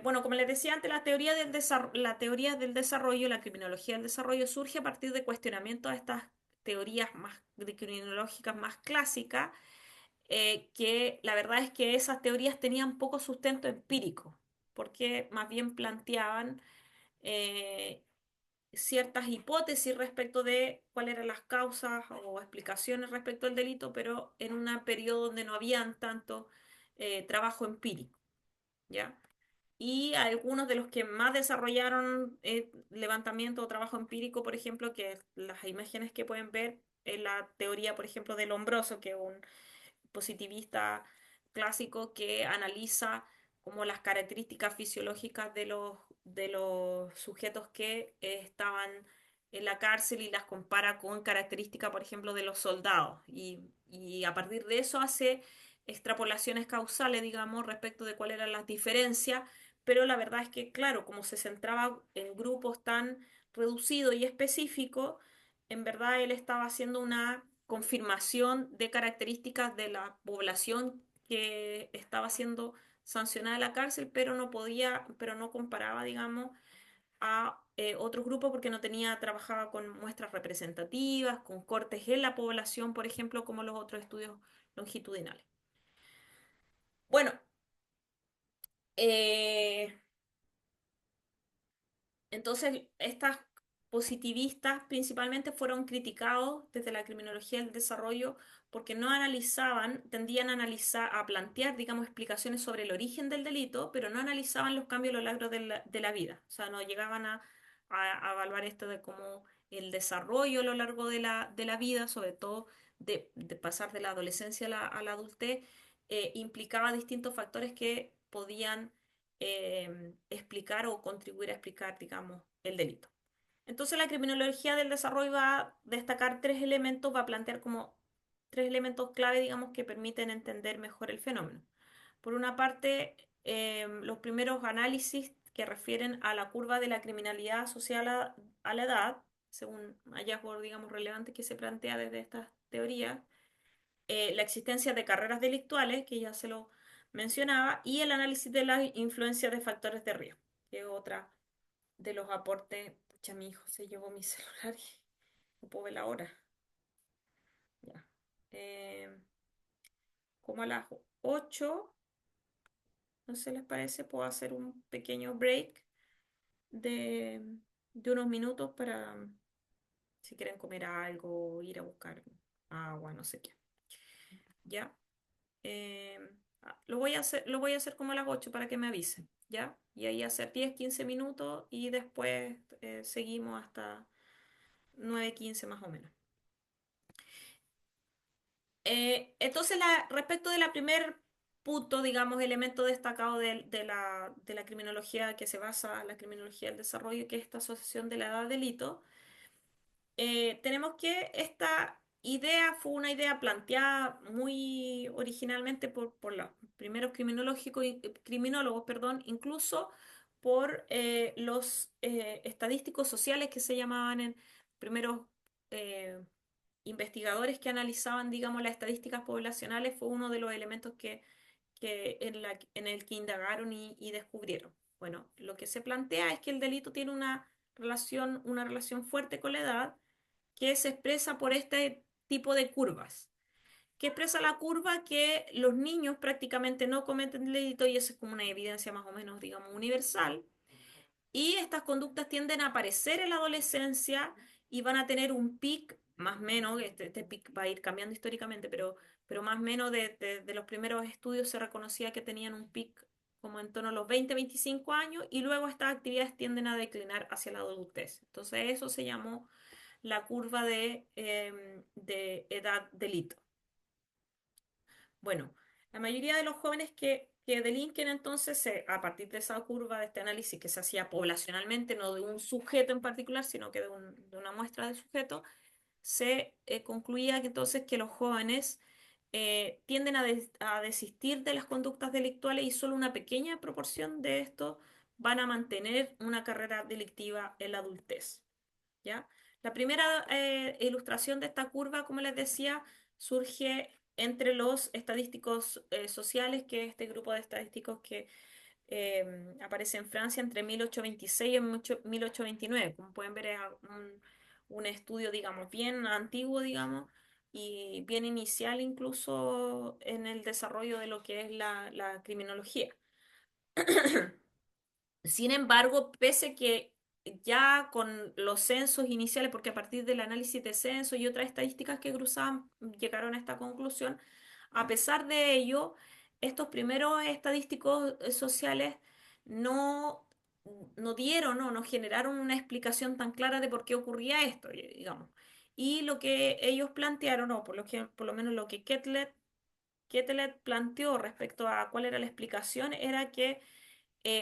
Bueno, como les decía antes, la teoría del desarrollo, la criminología del desarrollo surge a partir de cuestionamientos a estas teorías criminológicas más clásicas, que la verdad es que esas teorías tenían poco sustento empírico, porque más bien planteaban eh, ciertas hipótesis respecto de cuáles eran las causas o explicaciones respecto al delito, pero en un periodo donde no habían tanto trabajo empírico, ¿ya? y algunos de los que más desarrollaron levantamiento o trabajo empírico, por ejemplo, que las imágenes que pueden ver en la teoría, por ejemplo, del Lombroso, que es un positivista clásico que analiza como las características fisiológicas de los sujetos que estaban en la cárcel y las compara con características, por ejemplo, de los soldados. Y a partir de eso hace extrapolaciones causales, digamos, respecto de cuáles eran las diferencias, pero la verdad es que, claro, como se centraba en grupos tan reducidos y específicos, en verdad él estaba haciendo una confirmación de características de la población que estaba siendo sancionada en la cárcel, pero no podía, pero no comparaba, digamos, a otros grupos porque no tenía, trabajaba con muestras representativas, con cortes en la población, por ejemplo, como los otros estudios longitudinales. Bueno, eh, entonces, estas positivistas principalmente fueron criticados desde la criminología del desarrollo porque no analizaban, tendían a analizar, a plantear, digamos, explicaciones sobre el origen del delito, pero no analizaban los cambios a lo largo de la vida. O sea, no llegaban a evaluar esto de cómo el desarrollo a lo largo de la vida, sobre todo de pasar de la adolescencia a la adultez, implicaba distintos factores que podían explicar o contribuir a explicar, digamos, el delito. Entonces la criminología del desarrollo va a destacar tres elementos, va a plantear como tres elementos clave, digamos, que permiten entender mejor el fenómeno. Por una parte, los primeros análisis que refieren a la curva de la criminalidad asociada a la edad, según hallazgos, digamos, relevantes que se plantea desde estas teorías, la existencia de carreras delictuales, que ya se lo mencionaba, y el análisis de la influencia de factores de riesgo, que es otra de los aportes. Pucha, mi hijo se llevó mi celular y no puedo ver la hora. Ya. Eh, como a las 8, no sé, ¿les parece? Puedo hacer un pequeño break de, de unos minutos para si quieren comer algo, ir a buscar agua, no sé qué. ¿Ya? Eh, lo voy a hacer como a las 8 para que me avisen, ¿ya? Y ahí hacer 10 15 minutos y después seguimos hasta 9:15 más o menos. Entonces, respecto de la primer punto, digamos, elemento destacado de la criminología que se basa en la criminología del desarrollo, que es esta asociación de la edad delito, tenemos que esta idea fue una idea planteada muy originalmente por los primeros criminólogos, perdón, incluso por los estadísticos sociales que se llamaban en primeros eh, investigadores que analizaban, digamos, las estadísticas poblacionales, fue uno de los elementos en el que indagaron y descubrieron. Bueno, lo que se plantea es que el delito tiene una relación fuerte con la edad que se expresa por este tipo de curvas. Que expresa la curva que los niños prácticamente no cometen delito y eso es como una evidencia más o menos, digamos, universal. Y estas conductas tienden a aparecer en la adolescencia y van a tener un pic, más o menos, este pic va a ir cambiando históricamente, pero más o menos de los primeros estudios se reconocía que tenían un pic como en torno a los 20 25 años y luego estas actividades tienden a declinar hacia la adultez. Entonces eso se llamó la curva de edad delito. Bueno, la mayoría de los jóvenes que delinquen entonces, a partir de esa curva, de este análisis que se hacía poblacionalmente, no de un sujeto en particular, sino que de una muestra de sujetos, se concluía que entonces que los jóvenes tienden a desistir de las conductas delictuales y solo una pequeña proporción de estos van a mantener una carrera delictiva en la adultez. ¿Ya? La primera ilustración de esta curva, como les decía, surge entre los estadísticos sociales, que es este grupo de estadísticos que aparece en Francia entre 1826 y 1829. Como pueden ver, es un estudio, digamos, bien antiguo, digamos, y bien inicial incluso en el desarrollo de lo que es la criminología. Sin embargo, pese que ya con los censos iniciales, porque a partir del análisis de censo y otras estadísticas que cruzaban, llegaron a esta conclusión, a pesar de ello, estos primeros estadísticos sociales no, no dieron o no generaron una explicación tan clara de por qué ocurría esto, digamos. Y lo que ellos plantearon, o por lo menos lo que Quetelet planteó respecto a cuál era la explicación, era que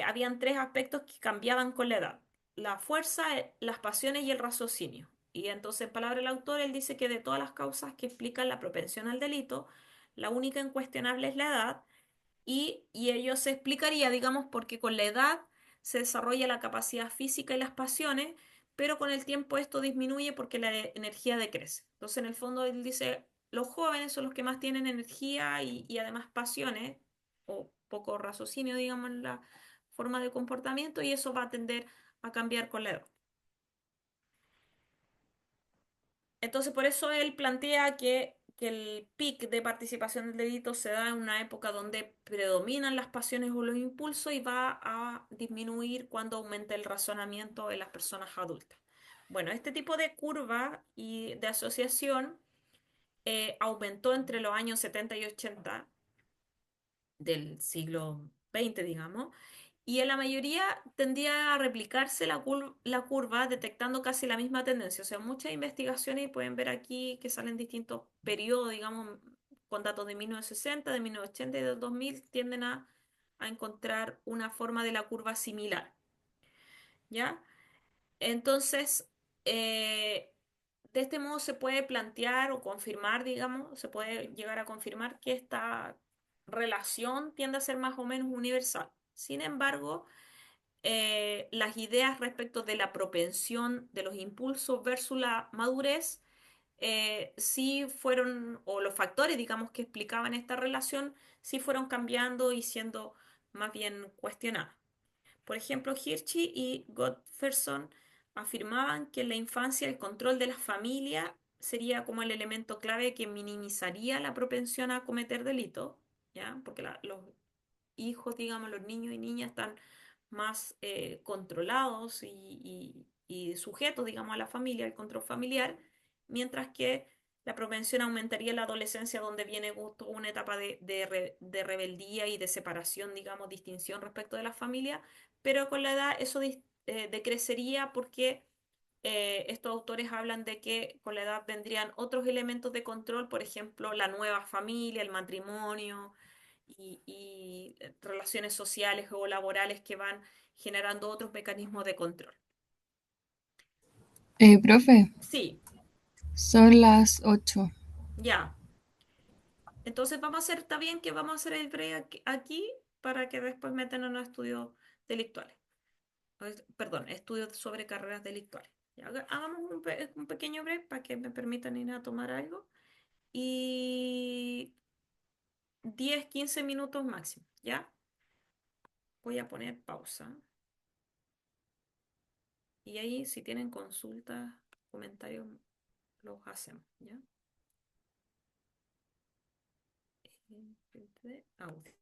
habían tres aspectos que cambiaban con la edad: la fuerza, las pasiones y el raciocinio. Y entonces, en palabras del autor, él dice que de todas las causas que explican la propensión al delito, la única incuestionable es la edad, y ello se explicaría, digamos, porque con la edad se desarrolla la capacidad física y las pasiones, pero con el tiempo esto disminuye porque la energía decrece. Entonces, en el fondo, él dice, los jóvenes son los que más tienen energía y además pasiones, o poco raciocinio, digamos, en la forma de comportamiento, y eso va a tender a cambiar con la edad. Entonces, por eso él plantea que el pic de participación del delito se da en una época donde predominan las pasiones o los impulsos y va a disminuir cuando aumenta el razonamiento en las personas adultas. Bueno, este tipo de curva y de asociación aumentó entre los años 70 y 80 del siglo XX, digamos, y en la mayoría tendía a replicarse la curva, detectando casi la misma tendencia. O sea, muchas investigaciones, y pueden ver aquí que salen distintos periodos, digamos, con datos de 1960, de 1980 y del 2000, tienden a encontrar una forma de la curva similar, ¿ya? Entonces, eh, de este modo se puede plantear o confirmar, digamos, se puede llegar a confirmar que esta relación tiende a ser más o menos universal. Sin embargo, las ideas respecto de la propensión de los impulsos versus la madurez, sí fueron, o los factores, digamos, que explicaban esta relación, sí fueron cambiando y siendo más bien cuestionados. Por ejemplo, Hirschi y Gottfredson afirmaban que en la infancia el control de la familia sería como el elemento clave que minimizaría la propensión a cometer delitos, ¿ya? Porque los hijos, digamos, los niños y niñas están más controlados y sujetos, digamos, a la familia, al control familiar, mientras que la propensión aumentaría en la adolescencia, donde viene toda una etapa de rebeldía y de separación, digamos, distinción respecto de la familia, pero con la edad eso decrecería porque estos autores hablan de que con la edad vendrían otros elementos de control, por ejemplo, la nueva familia, el matrimonio y relaciones sociales o laborales que van generando otros mecanismos de control. Profe, Sí, son las 8. ya. Entonces vamos a hacer, está bien que vamos a hacer el break aquí para que después metan en los estudios delictuales. Perdón, estudios sobre carreras delictuales. Ya, hagamos un pequeño break para que me permitan ir a tomar algo. Y 10-15 minutos máximo, ¿ya? Voy a poner pausa. Y ahí, si tienen consultas, comentarios, los hacemos, ¿ya? Audio.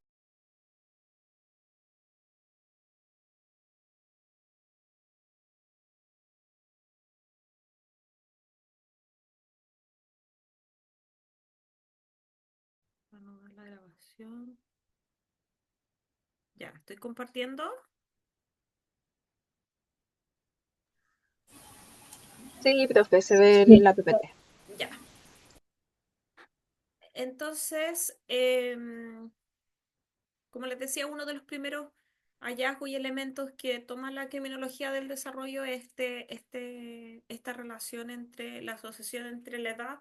Reanudar la grabación. Ya, estoy compartiendo. Sí, profe, se ve bien Sí. la PPT. Ya. Entonces, como les decía, uno de los primeros hallazgos y elementos que toma la criminología del desarrollo es esta relación entre la asociación entre la edad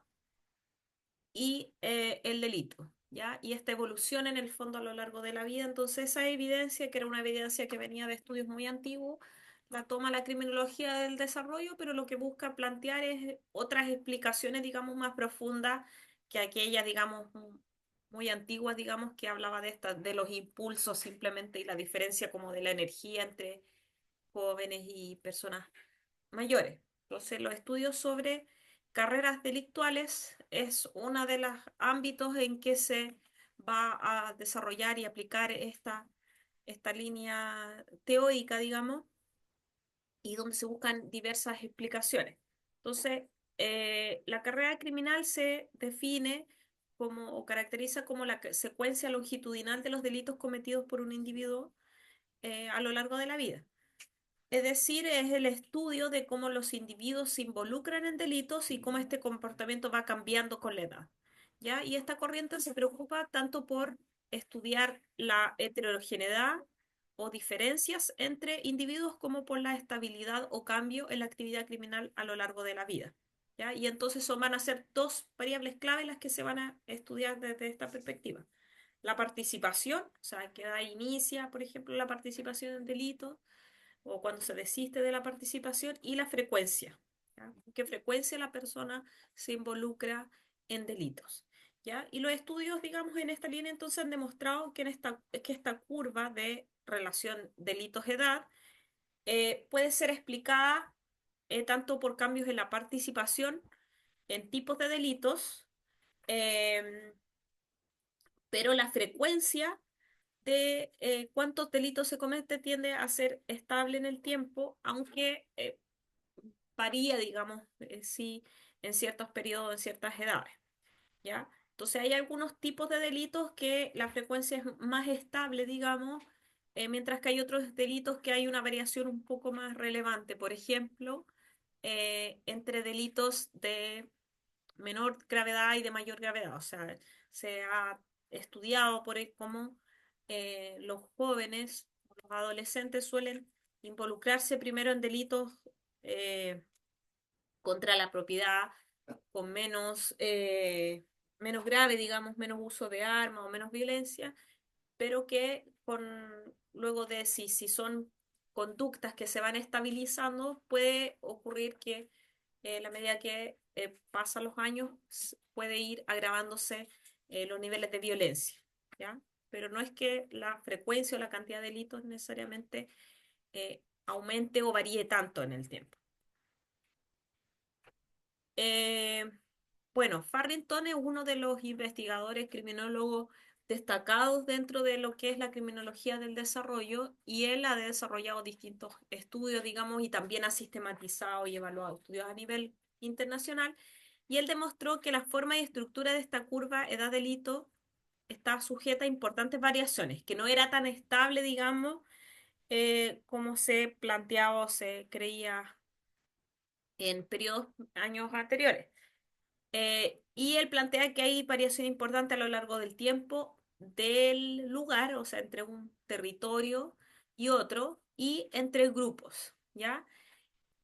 y el delito, ¿ya? Y esta evolución en el fondo a lo largo de la vida. Entonces, esa evidencia, que era una evidencia que venía de estudios muy antiguos, la toma la criminología del desarrollo, pero lo que busca plantear es otras explicaciones, digamos, más profundas que aquellas, digamos, muy antiguas, digamos, que hablaba de los impulsos simplemente y la diferencia como de la energía entre jóvenes y personas mayores. Entonces, los estudios sobre carreras delictuales es uno de los ámbitos en que se va a desarrollar y aplicar esta línea teórica, digamos, y donde se buscan diversas explicaciones. Entonces, la carrera criminal se define como o caracteriza como la secuencia longitudinal de los delitos cometidos por un individuo a lo largo de la vida. Es decir, es el estudio de cómo los individuos se involucran en delitos y cómo este comportamiento va cambiando con la edad. ¿Ya? Y esta corriente se preocupa tanto por estudiar la heterogeneidad o diferencias entre individuos como por la estabilidad o cambio en la actividad criminal a lo largo de la vida. ¿Ya? Y entonces son, van a ser dos variables clave las que se van a estudiar desde esta perspectiva. La participación, o sea, que da inicia, por ejemplo, la participación en delitos o cuando se desiste de la participación y la frecuencia, ¿ya? ¿Qué frecuencia la persona se involucra en delitos? ¿Ya? Y los estudios, digamos, en esta línea entonces han demostrado que esta curva de relación delitos-edad puede ser explicada tanto por cambios en la participación en tipos de delitos, em, pero la frecuencia de cuántos delitos se comete tiende a ser estable en el tiempo, aunque varía, digamos, sí, en ciertos periodos, en ciertas edades, ¿ya? Entonces hay algunos tipos de delitos que la frecuencia es más estable, digamos, mientras que hay otros delitos que hay una variación un poco más relevante. Por ejemplo, entre delitos de menor gravedad y de mayor gravedad. O sea, se ha estudiado cómo los jóvenes, los adolescentes suelen involucrarse primero en delitos eh, contra la propiedad con menos grave, digamos, menos uso de armas o menos violencia, pero que luego de si son conductas que se van estabilizando, puede ocurrir que la medida que pasan los años puede ir agravándose los niveles de violencia, ¿ya? Pero no es que la frecuencia o la cantidad de delitos necesariamente aumente o varíe tanto en el tiempo. Eh, bueno, Farrington es uno de los investigadores criminólogos destacados dentro de lo que es la criminología del desarrollo y él ha desarrollado distintos estudios, digamos, y también ha sistematizado y evaluado estudios a nivel internacional. Y él demostró que la forma y estructura de esta curva edad-delito está sujeta a importantes variaciones, que no era tan estable, digamos, como se planteaba o se creía en periodos años anteriores. Y él plantea que hay variación importante a lo largo del tiempo del lugar, o sea, entre un territorio y otro, y entre grupos, ¿ya?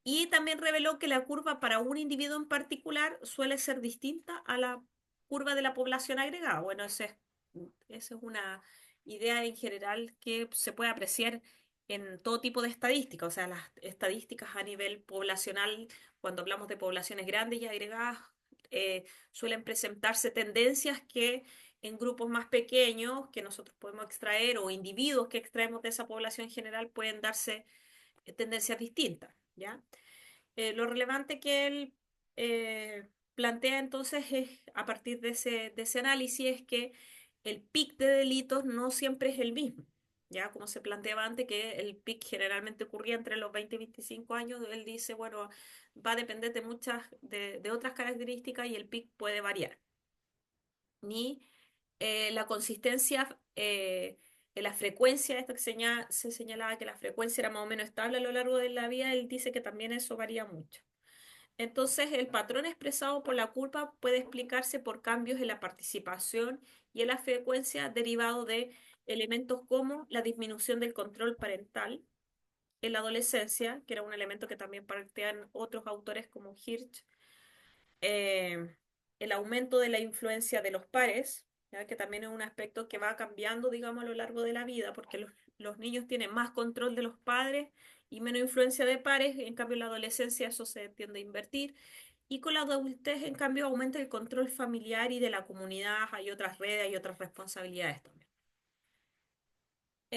Y también reveló que la curva para un individuo en particular suele ser distinta a la curva de la población agregada. Bueno, esa es una idea en general que se puede apreciar en todo tipo de estadísticas, o sea, las estadísticas a nivel poblacional, cuando hablamos de poblaciones grandes y agregadas, suelen presentarse tendencias que en grupos más pequeños que nosotros podemos extraer o individuos que extraemos de esa población general pueden darse tendencias distintas, ¿ya? Lo relevante que él plantea entonces es, a partir de ese análisis, es que el pic de delitos no siempre es el mismo. Ya como se planteaba antes, que el pic generalmente ocurría entre los 20 y 25 años, él dice, bueno, va a depender de de otras características y el pic puede variar. Ni la consistencia en la frecuencia, esto que se señalaba que la frecuencia era más o menos estable a lo largo de la vida, él dice que también eso varía mucho. Entonces, el patrón expresado por la culpa puede explicarse por cambios en la participación y en la frecuencia derivado de elementos como la disminución del control parental en la adolescencia, que era un elemento que también plantean otros autores como Hirsch, eh, el aumento de la influencia de los pares, ¿ya? Que también es un aspecto que va cambiando, digamos, a lo largo de la vida, porque los niños tienen más control de los padres y menos influencia de pares, en cambio en la adolescencia eso se tiende a invertir, y con la adultez, en cambio, aumenta el control familiar y de la comunidad, hay otras redes, hay otras responsabilidades también.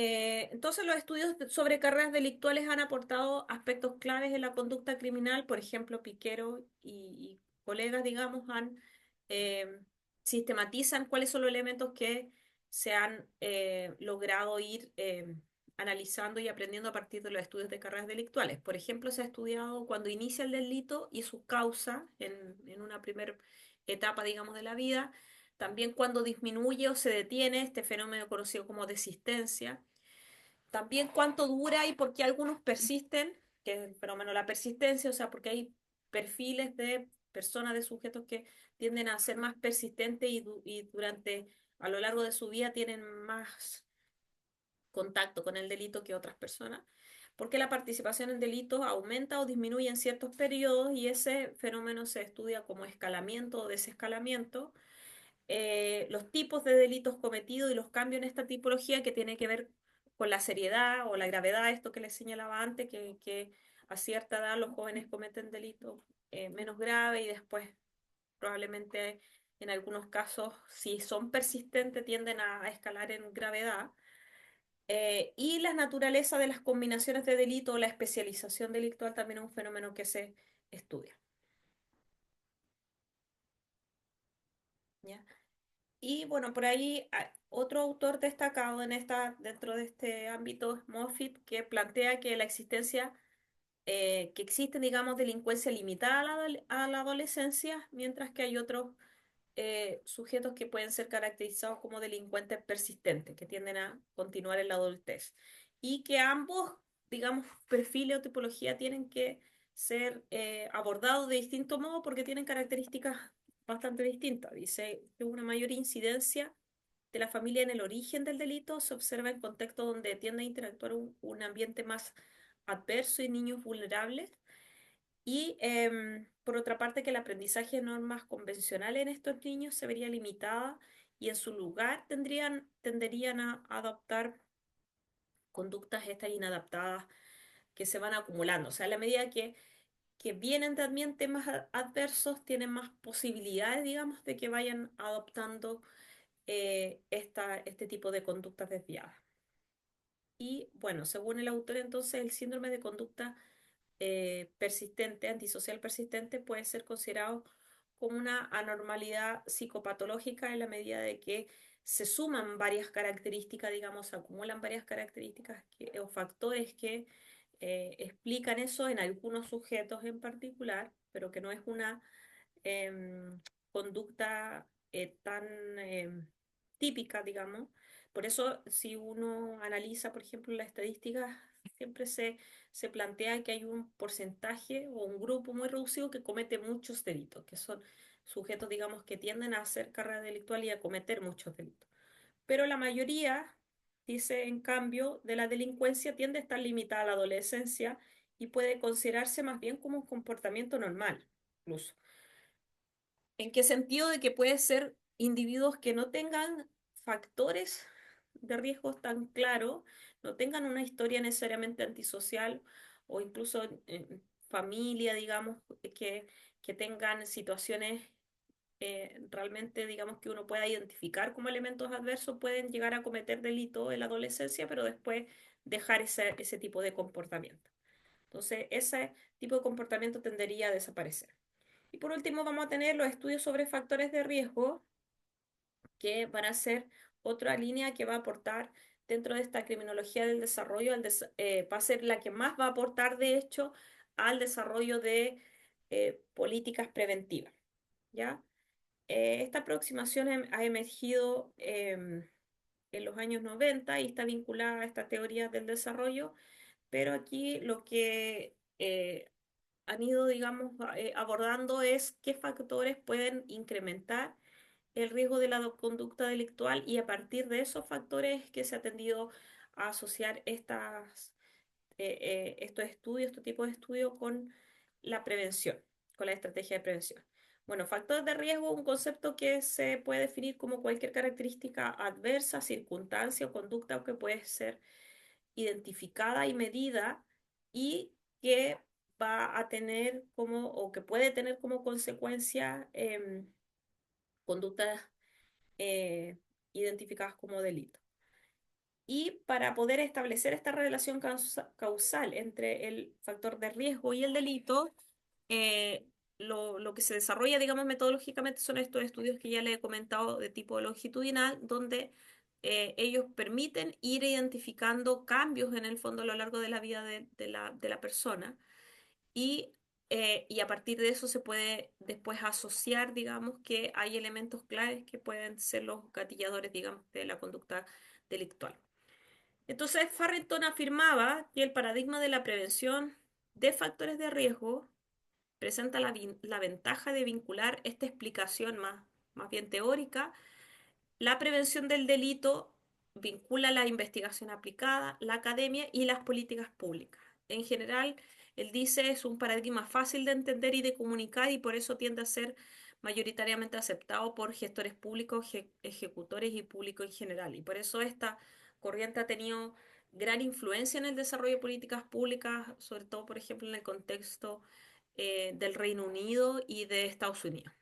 Entonces, los estudios sobre carreras delictuales han aportado aspectos claves en la conducta criminal. Por ejemplo, Piquero y colegas, digamos, eh, sistematizan cuáles son los elementos que se han logrado ir analizando y aprendiendo a partir de los estudios de carreras delictuales. Por ejemplo, se ha estudiado cuando inicia el delito y sus causas en una primera etapa, digamos, de la vida. También cuando disminuye o se detiene este fenómeno conocido como desistencia, también cuánto dura y por qué algunos persisten, que es el fenómeno de la persistencia, o sea, porque hay perfiles de personas, de sujetos que tienden a ser más persistentes y durante, a lo largo de su vida tienen más contacto con el delito que otras personas, porque la participación en delitos aumenta o disminuye en ciertos periodos y ese fenómeno se estudia como escalamiento o desescalamiento. Los tipos de delitos cometidos y los cambios en esta tipología que tiene que ver con la seriedad o la gravedad, esto que les señalaba antes, que a cierta edad los jóvenes cometen delitos menos graves y después probablemente en algunos casos, si son persistentes, tienden a escalar en gravedad. Y la naturaleza de las combinaciones de delito o la especialización delictual también es un fenómeno que se estudia. ¿Ya? Y bueno, por ahí otro autor destacado dentro de este ámbito es Moffitt, que plantea que la existencia, que existe, digamos, delincuencia limitada a la adolescencia, mientras que hay otros sujetos que pueden ser caracterizados como delincuentes persistentes, que tienden a continuar en la adultez. Y que ambos, digamos, perfiles o tipología tienen que ser abordados de distinto modo porque tienen características bastante distintas. Dice que una mayor incidencia de la familia en el origen del delito se observa en contextos donde tiende a interactuar un ambiente más adverso y niños vulnerables y por otra parte, que el aprendizaje de normas convencionales en estos niños se vería limitada y en su lugar tenderían a adoptar conductas estas inadaptadas que se van acumulando. O sea, a la medida que vienen de ambientes más adversos, tienen más posibilidades, digamos, de que vayan adoptando este tipo de conductas desviadas. Y bueno, según el autor, entonces, el síndrome de conducta persistente, antisocial persistente, puede ser considerado como una anormalidad psicopatológica en la medida de que se suman varias características, digamos, se acumulan varias características o factores que explican eso en algunos sujetos en particular, pero que no es una conducta tan típica, digamos. Por eso, si uno analiza, por ejemplo, las estadísticas, siempre se plantea que hay un porcentaje o un grupo muy reducido que comete muchos delitos, que son sujetos, digamos, que tienden a hacer carrera delictual y a cometer muchos delitos. Pero la mayoría, dice, en cambio, de la delincuencia tiende a estar limitada a la adolescencia y puede considerarse más bien como un comportamiento normal, incluso. ¿En qué sentido? De que puede ser individuos que no tengan factores de riesgos tan claros, no tengan una historia necesariamente antisocial o incluso en familia, digamos, que tengan situaciones realmente, digamos, que uno pueda identificar como elementos adversos, pueden llegar a cometer delito en la adolescencia, pero después dejar ese tipo de comportamiento. Entonces, ese tipo de comportamiento tendería a desaparecer. Y por último, vamos a tener los estudios sobre factores de riesgo, que van a ser otra línea que va a aportar dentro de esta criminología del desarrollo, va a ser la que más va a aportar, de hecho, al desarrollo de políticas preventivas, ¿ya? Esta aproximación ha emergido en los años 90 y está vinculada a esta teoría del desarrollo, pero aquí lo que han ido, digamos, abordando es qué factores pueden incrementar el riesgo de la conducta delictual y a partir de esos factores que se ha tendido a asociar estos estudios, este tipo de estudios con la prevención, con la estrategia de prevención. Bueno, factores de riesgo, un concepto que se puede definir como cualquier característica adversa, circunstancia o conducta que puede ser identificada y medida y que va a tener como, o que puede tener como consecuencia conductas eh, identificadas como delito. Y para poder establecer esta relación causal entre el factor de riesgo y el delito, eh, lo que se desarrolla, digamos, metodológicamente son estos estudios que ya les he comentado de tipo longitudinal, donde ellos permiten ir identificando cambios en el fondo a lo largo de la vida de la persona y, y a partir de eso se puede después asociar, digamos, que hay elementos claves que pueden ser los gatilladores, digamos, de la conducta delictual. Entonces, Farrington afirmaba que el paradigma de la prevención de factores de riesgo presenta la ventaja de vincular esta explicación más bien teórica. La prevención del delito vincula la investigación aplicada, la academia y las políticas públicas. En general, él dice es un paradigma fácil de entender y de comunicar y por eso tiende a ser mayoritariamente aceptado por gestores públicos, ejecutores y público en general. Y por eso esta corriente ha tenido gran influencia en el desarrollo de políticas públicas, sobre todo, por ejemplo, en el contexto del Reino Unido y de Estados Unidos.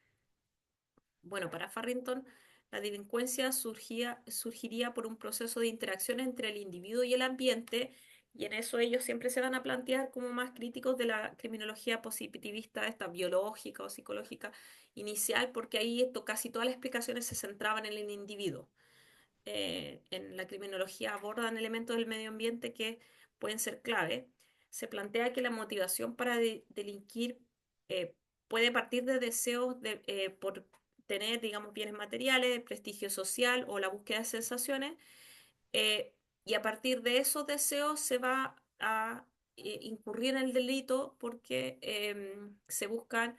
Bueno, para Farrington, la delincuencia surgiría por un proceso de interacción entre el individuo y el ambiente, y en eso ellos siempre se van a plantear como más críticos de la criminología positivista, esta biológica o psicológica inicial, porque ahí casi todas las explicaciones se centraban en el individuo. En la criminología abordan elementos del medio ambiente que pueden ser clave. Se plantea que la motivación para delinquir eh, puede partir de deseos por tener, digamos, bienes materiales, prestigio social o la búsqueda de sensaciones, eh, y a partir de esos deseos se va a incurrir en el delito porque se buscan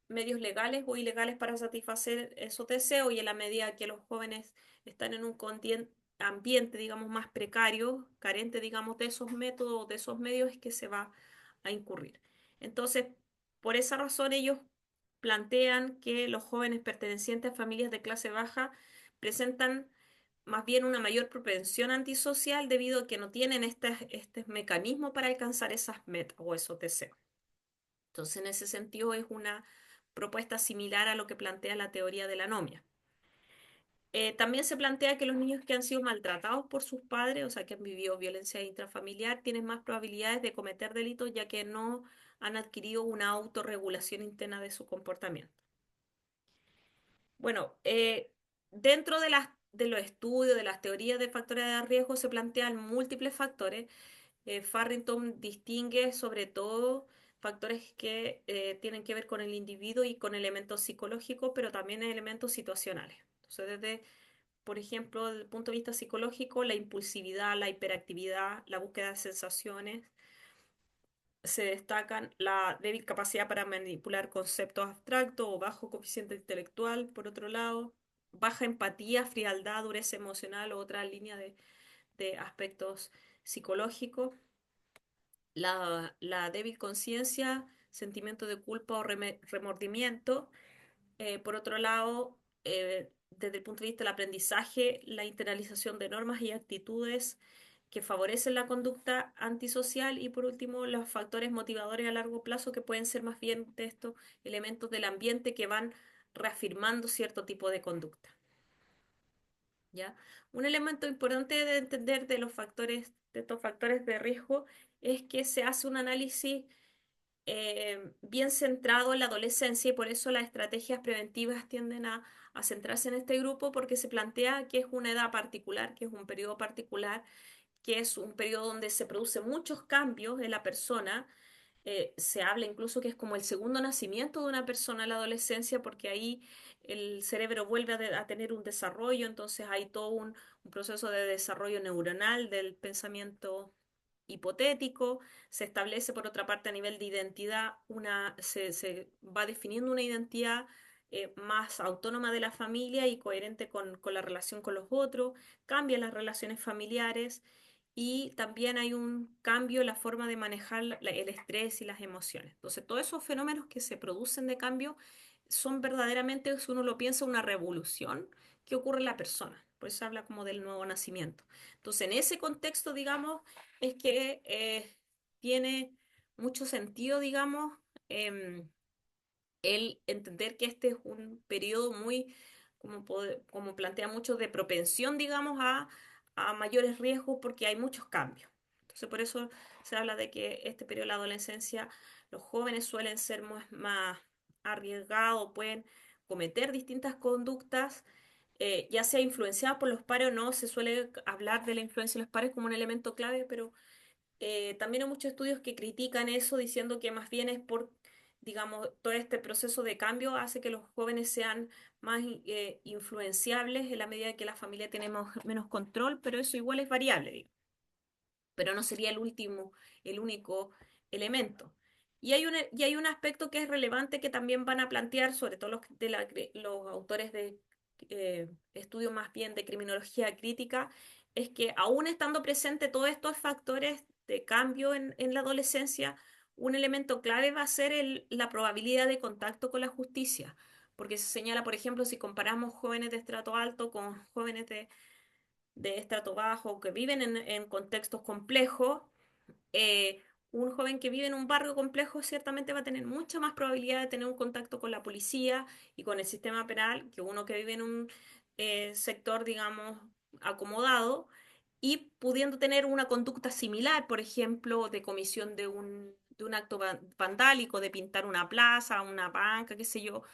medios legales o ilegales para satisfacer esos deseos y en la medida que los jóvenes están en un ambiente, digamos, más precario, carente, digamos, de esos métodos, de esos medios, es que se va a incurrir. Entonces, por esa razón ellos plantean que los jóvenes pertenecientes a familias de clase baja presentan más bien una mayor propensión antisocial debido a que no tienen este mecanismo para alcanzar esas metas o esos deseos. Entonces, en ese sentido, es una propuesta similar a lo que plantea la teoría de la anomia. También se plantea que los niños que han sido maltratados por sus padres, o sea, que han vivido violencia intrafamiliar, tienen más probabilidades de cometer delitos ya que no han adquirido una autorregulación interna de su comportamiento. Bueno, dentro de los estudios, de las teorías de factores de riesgo, se plantean múltiples factores. Farrington distingue sobre todo factores que tienen que ver con el individuo y con elementos psicológicos, pero también elementos situacionales. Entonces, desde, por ejemplo, desde el punto de vista psicológico, la impulsividad, la hiperactividad, la búsqueda de sensaciones, se destacan la débil capacidad para manipular conceptos abstractos o bajo coeficiente intelectual, por otro lado, baja empatía, frialdad, dureza emocional o otra línea de aspectos psicológicos, la débil conciencia, sentimiento de culpa o remordimiento. Por otro lado, desde el punto de vista del aprendizaje, la internalización de normas y actitudes que favorecen la conducta antisocial y por último los factores motivadores a largo plazo que pueden ser más bien de estos elementos del ambiente que van reafirmando cierto tipo de conducta. ¿Ya? Un elemento importante de entender de los factores, de estos factores de riesgo, es que se hace un análisis bien centrado en la adolescencia y por eso las estrategias preventivas tienden a centrarse en este grupo porque se plantea que es una edad particular, que es un periodo particular, que es un periodo donde se producen muchos cambios en la persona. Se habla incluso que es como el segundo nacimiento de una persona en la adolescencia porque ahí el cerebro vuelve a tener un desarrollo, entonces hay todo un proceso de desarrollo neuronal del pensamiento hipotético. Se establece por otra parte a nivel de identidad, se va definiendo una identidad más autónoma de la familia y coherente con la relación con los otros, cambian las relaciones familiares y también hay un cambio en la forma de manejar el estrés y las emociones. Entonces, todos esos fenómenos que se producen de cambio son verdaderamente, si uno lo piensa, una revolución que ocurre en la persona. Por eso se habla como del nuevo nacimiento. Entonces, en ese contexto, digamos, es que tiene mucho sentido, digamos, em, el entender que este es un periodo muy, como plantea mucho, de propensión, digamos, a mayores riesgos porque hay muchos cambios. Entonces, por eso se habla de que este periodo de la adolescencia, los jóvenes suelen ser más arriesgados, pueden cometer distintas conductas, ya sea influenciadas por los pares o no, se suele hablar de la influencia de los pares como un elemento clave, pero también hay muchos estudios que critican eso, diciendo que más bien es por, digamos, todo este proceso de cambio hace que los jóvenes sean más influenciables en la medida que la familia tiene menos control, pero eso igual es variable, digo. pero no sería el único elemento. Y hay un aspecto que es relevante que también van a plantear, sobre todo los autores de estudios más bien de criminología crítica, es que aún estando presente todos estos factores de cambio en la adolescencia, un elemento clave va a ser la probabilidad de contacto con la justicia, porque se señala, por ejemplo, si comparamos jóvenes de estrato alto con jóvenes de estrato bajo que viven en contextos complejos, eh, un joven que vive en un barrio complejo ciertamente va a tener mucha más probabilidad de tener un contacto con la policía y con el sistema penal que uno que vive en un sector, digamos, acomodado y pudiendo tener una conducta similar, por ejemplo, de comisión de un acto vandálico, de pintar una plaza, una banca, qué sé yo,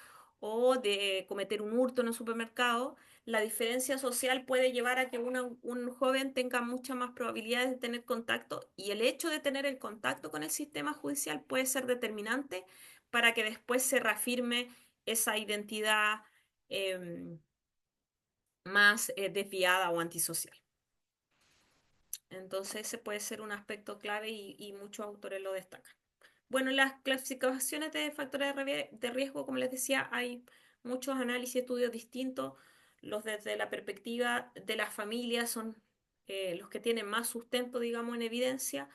o de cometer un hurto en un supermercado. La diferencia social puede llevar a que un joven tenga muchas más probabilidades de tener contacto y el hecho de tener el contacto con el sistema judicial puede ser determinante para que después se reafirme esa identidad em, más desviada o antisocial. Entonces ese puede ser un aspecto clave y muchos autores lo destacan. Bueno, las clasificaciones de factores de riesgo, como les decía, hay muchos análisis y estudios distintos. Los desde la perspectiva de las familias son los que tienen más sustento, digamos, en evidencia,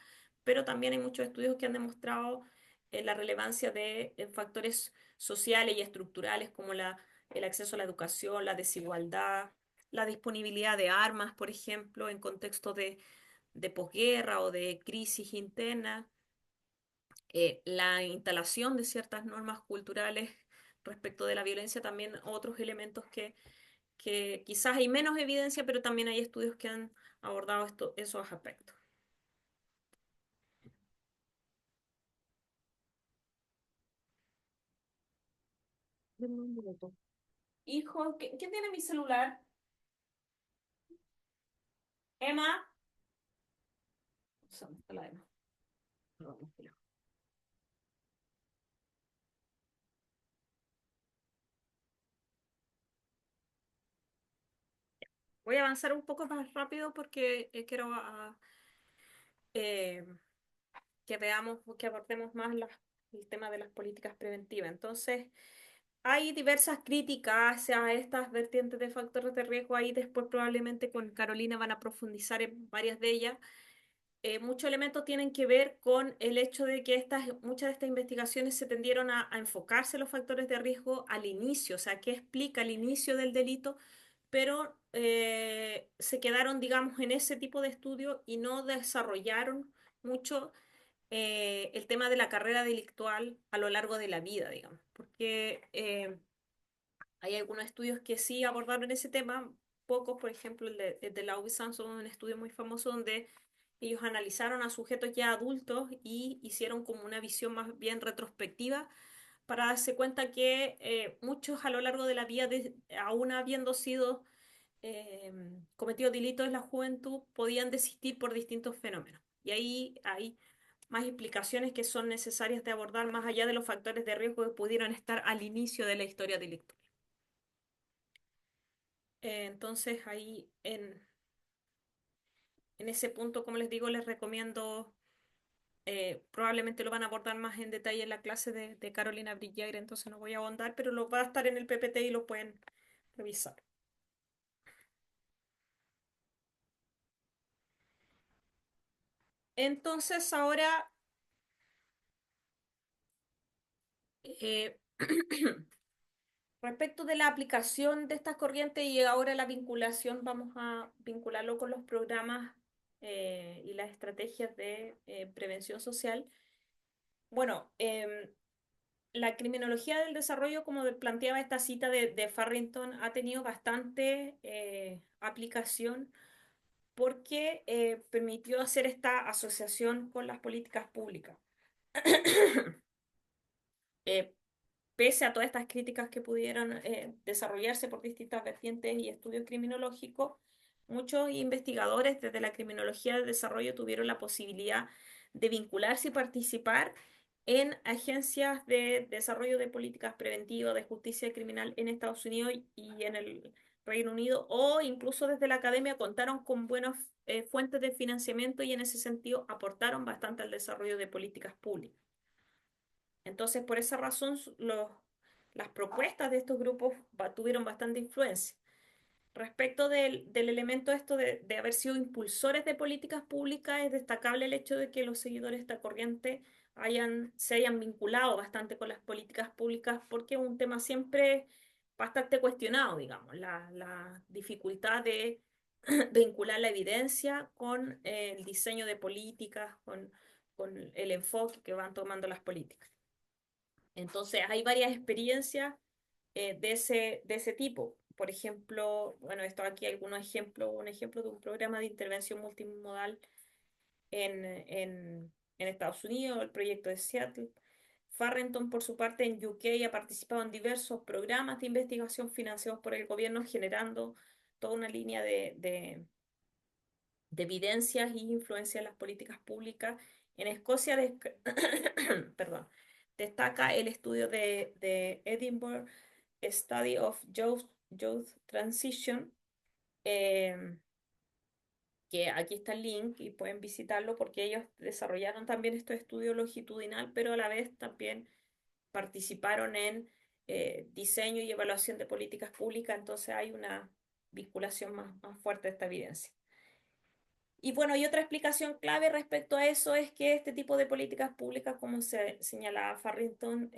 pero también hay muchos estudios que han demostrado la relevancia de factores sociales y estructurales como el acceso a la educación, la desigualdad, la disponibilidad de armas, por ejemplo, en contextos de posguerra o de crisis interna, la instalación de ciertas normas culturales respecto de la violencia, también otros elementos que quizás hay menos evidencia, pero también hay estudios que han abordado esos aspectos. Denme un minuto. Hijo, ¿quién tiene mi celular? Emma. ¿Dónde está la Emma? Perdón, espera. Voy a avanzar un poco más rápido porque quiero eh, que veamos, que abordemos más el tema de las políticas preventivas. Entonces, hay diversas críticas a estas vertientes de factores de riesgo. Ahí después probablemente con Carolina van a profundizar en varias de ellas. Muchos elementos tienen que ver con el hecho de que muchas de estas investigaciones se tendieron a enfocarse en los factores de riesgo al inicio, o sea, qué explica el inicio del delito, pero se quedaron, digamos, en ese tipo de estudio y no desarrollaron mucho el tema de la carrera delictual a lo largo de la vida, digamos, porque hay algunos estudios que sí abordaron ese tema, pocos, por ejemplo, el de Lau y Samson, un estudio muy famoso donde ellos analizaron a sujetos ya adultos y hicieron como una visión más bien retrospectiva para darse cuenta que muchos a lo largo de la vida, aún habiendo sido cometido delitos en la juventud, podían desistir por distintos fenómenos. Y ahí hay más explicaciones que son necesarias de abordar más allá de los factores de riesgo que pudieran estar al inicio de la historia delictiva. Entonces ahí en ese punto, como les digo, les recomiendo, probablemente lo van a abordar más en detalle en la clase de Carolina Brillaire, entonces no voy a ahondar, pero lo va a estar en el PPT y lo pueden revisar. Entonces ahora, eh, respecto de la aplicación de estas corrientes y ahora la vinculación, vamos a vincularlo con los programas y las estrategias de prevención social. Bueno, la criminología del desarrollo, como planteaba esta cita de Farrington, ha tenido bastante aplicación porque permitió hacer esta asociación con las políticas públicas. Eh, Pese a todas estas críticas que pudieron desarrollarse por distintas vertientes y estudios criminológicos, muchos investigadores desde la criminología del desarrollo tuvieron la posibilidad de vincularse y participar en agencias de desarrollo de políticas preventivas de justicia criminal en Estados Unidos y en el Reino Unido, o incluso desde la academia contaron con buenas fuentes de financiamiento y en ese sentido aportaron bastante al desarrollo de políticas públicas. Entonces, por esa razón, las propuestas de estos grupos tuvieron bastante influencia. Respecto del elemento esto de haber sido impulsores de políticas públicas, es destacable el hecho de que los seguidores de esta corriente se hayan vinculado bastante con las políticas públicas, porque es un tema siempre bastante cuestionado, digamos, la dificultad de vincular la evidencia con el diseño de políticas, con el enfoque que van tomando las políticas. Entonces, hay varias experiencias de ese tipo. Por ejemplo, bueno, esto aquí algunos ejemplos, un ejemplo de un programa de intervención multimodal en Estados Unidos, el proyecto de Seattle. Farrington, por su parte, en UK ha participado en diversos programas de investigación financiados por el gobierno, generando toda una línea de evidencias y influencia en las políticas públicas. En Escocia, perdón, destaca el estudio de Edinburgh Study of Youth Transition, eh, que aquí está el link y pueden visitarlo porque ellos desarrollaron también estos estudios longitudinal, pero a la vez también participaron en diseño y evaluación de políticas públicas, entonces hay una vinculación más fuerte de esta evidencia. Y bueno, y otra explicación clave respecto a eso es que este tipo de políticas públicas, como se señalaba Farrington,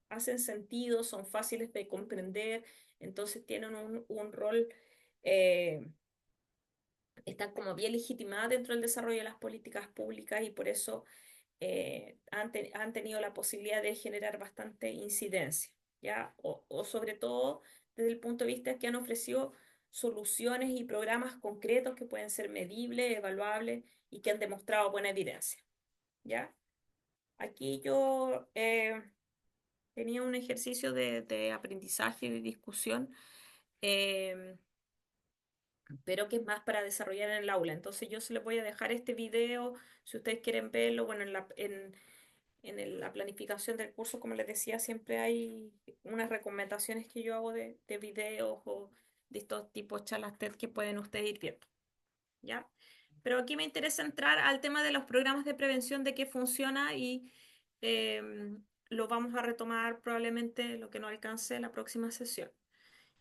hacen sentido, son fáciles de comprender, entonces tienen un rol, eh, están como bien legitimadas dentro del desarrollo de las políticas públicas y por eso han tenido la posibilidad de generar bastante incidencia, ¿ya? O sobre todo desde el punto de vista que han ofrecido soluciones y programas concretos que pueden ser medibles, evaluables y que han demostrado buena evidencia, ¿ya? Aquí yo tenía un ejercicio de aprendizaje y de discusión, eh, pero que es más para desarrollar en el aula. Entonces yo se les voy a dejar este video, si ustedes quieren verlo, bueno, la planificación del curso, como les decía, siempre hay unas recomendaciones que yo hago de videos o de estos tipos de charlas TED que pueden ustedes ir viendo, ¿ya? Pero aquí me interesa entrar al tema de los programas de prevención, de qué funciona y lo vamos a retomar probablemente lo que no alcance en la próxima sesión,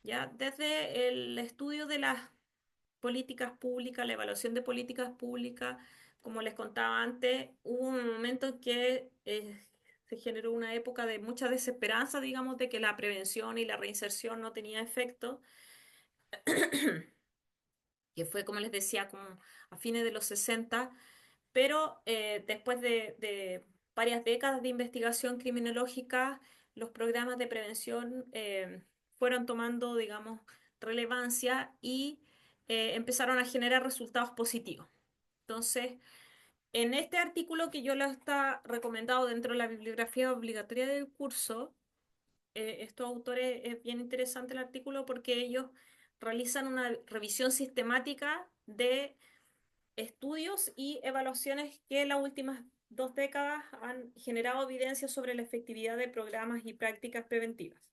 ¿ya? Desde el estudio de las políticas públicas, la evaluación de políticas públicas, como les contaba antes, hubo un momento en que se generó una época de mucha desesperanza, digamos, de que la prevención y la reinserción no tenía efecto, que fue, como les decía, como a fines de los 60, pero después de varias décadas de investigación criminológica, los programas de prevención fueron tomando, digamos, relevancia y empezaron a generar resultados positivos. Entonces, en este artículo que yo lo está recomendado dentro de la bibliografía obligatoria del curso, estos autores, es bien interesante el artículo porque ellos realizan una revisión sistemática de estudios y evaluaciones que en las últimas 2 décadas han generado evidencia sobre la efectividad de programas y prácticas preventivas.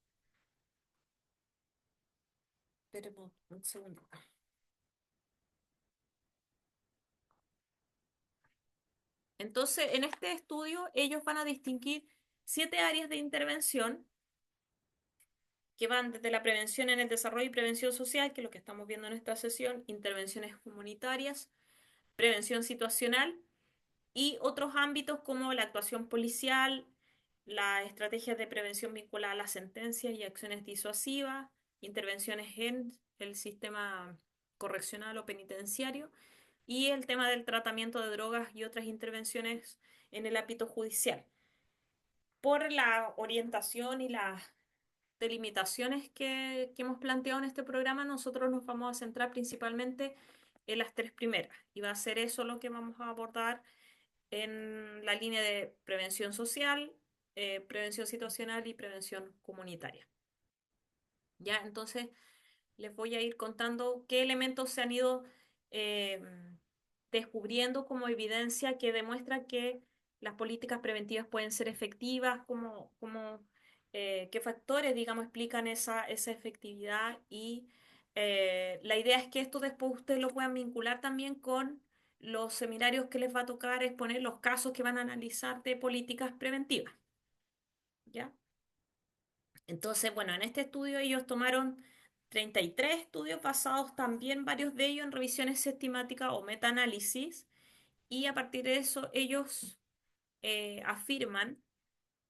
Esperemos un segundo. Entonces, en este estudio, ellos van a distinguir 7 áreas de intervención que van desde la prevención en el desarrollo y prevención social, que es lo que estamos viendo en esta sesión, intervenciones comunitarias, prevención situacional y otros ámbitos como la actuación policial, las estrategias de prevención vinculadas a las sentencias y acciones disuasivas, intervenciones en el sistema correccional o penitenciario y el tema del tratamiento de drogas y otras intervenciones en el ámbito judicial. Por la orientación y las delimitaciones que hemos planteado en este programa, nosotros nos vamos a centrar principalmente en las 3 primeras y va a ser eso lo que vamos a abordar en la línea de prevención social, prevención situacional y prevención comunitaria. Ya, entonces les voy a ir contando qué elementos se han ido eh, descubriendo como evidencia que demuestra que las políticas preventivas pueden ser efectivas, qué factores, digamos, explican esa efectividad y La idea es que esto después ustedes lo puedan vincular también con los seminarios que les va a tocar exponer los casos que van a analizar de políticas preventivas, ¿ya? Entonces, bueno, en este estudio ellos tomaron 33 estudios basados también, varios de ellos en revisiones sistemáticas o metaanálisis, y a partir de eso ellos afirman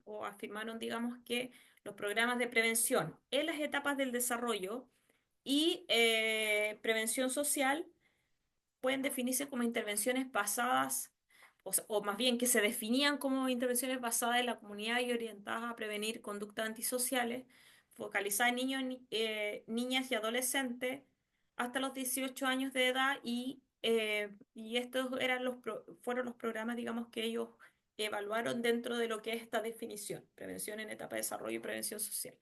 o afirmaron, digamos, que los programas de prevención en las etapas del desarrollo y prevención social pueden definirse como intervenciones basadas, o más bien que se definían como intervenciones basadas en la comunidad y orientadas a prevenir conductas antisociales, focalizadas en niños, niñas y adolescentes hasta los 18 años de edad y estos eran fueron los programas, digamos, que ellos evaluaron dentro de lo que es esta definición, prevención en etapa de desarrollo y prevención social.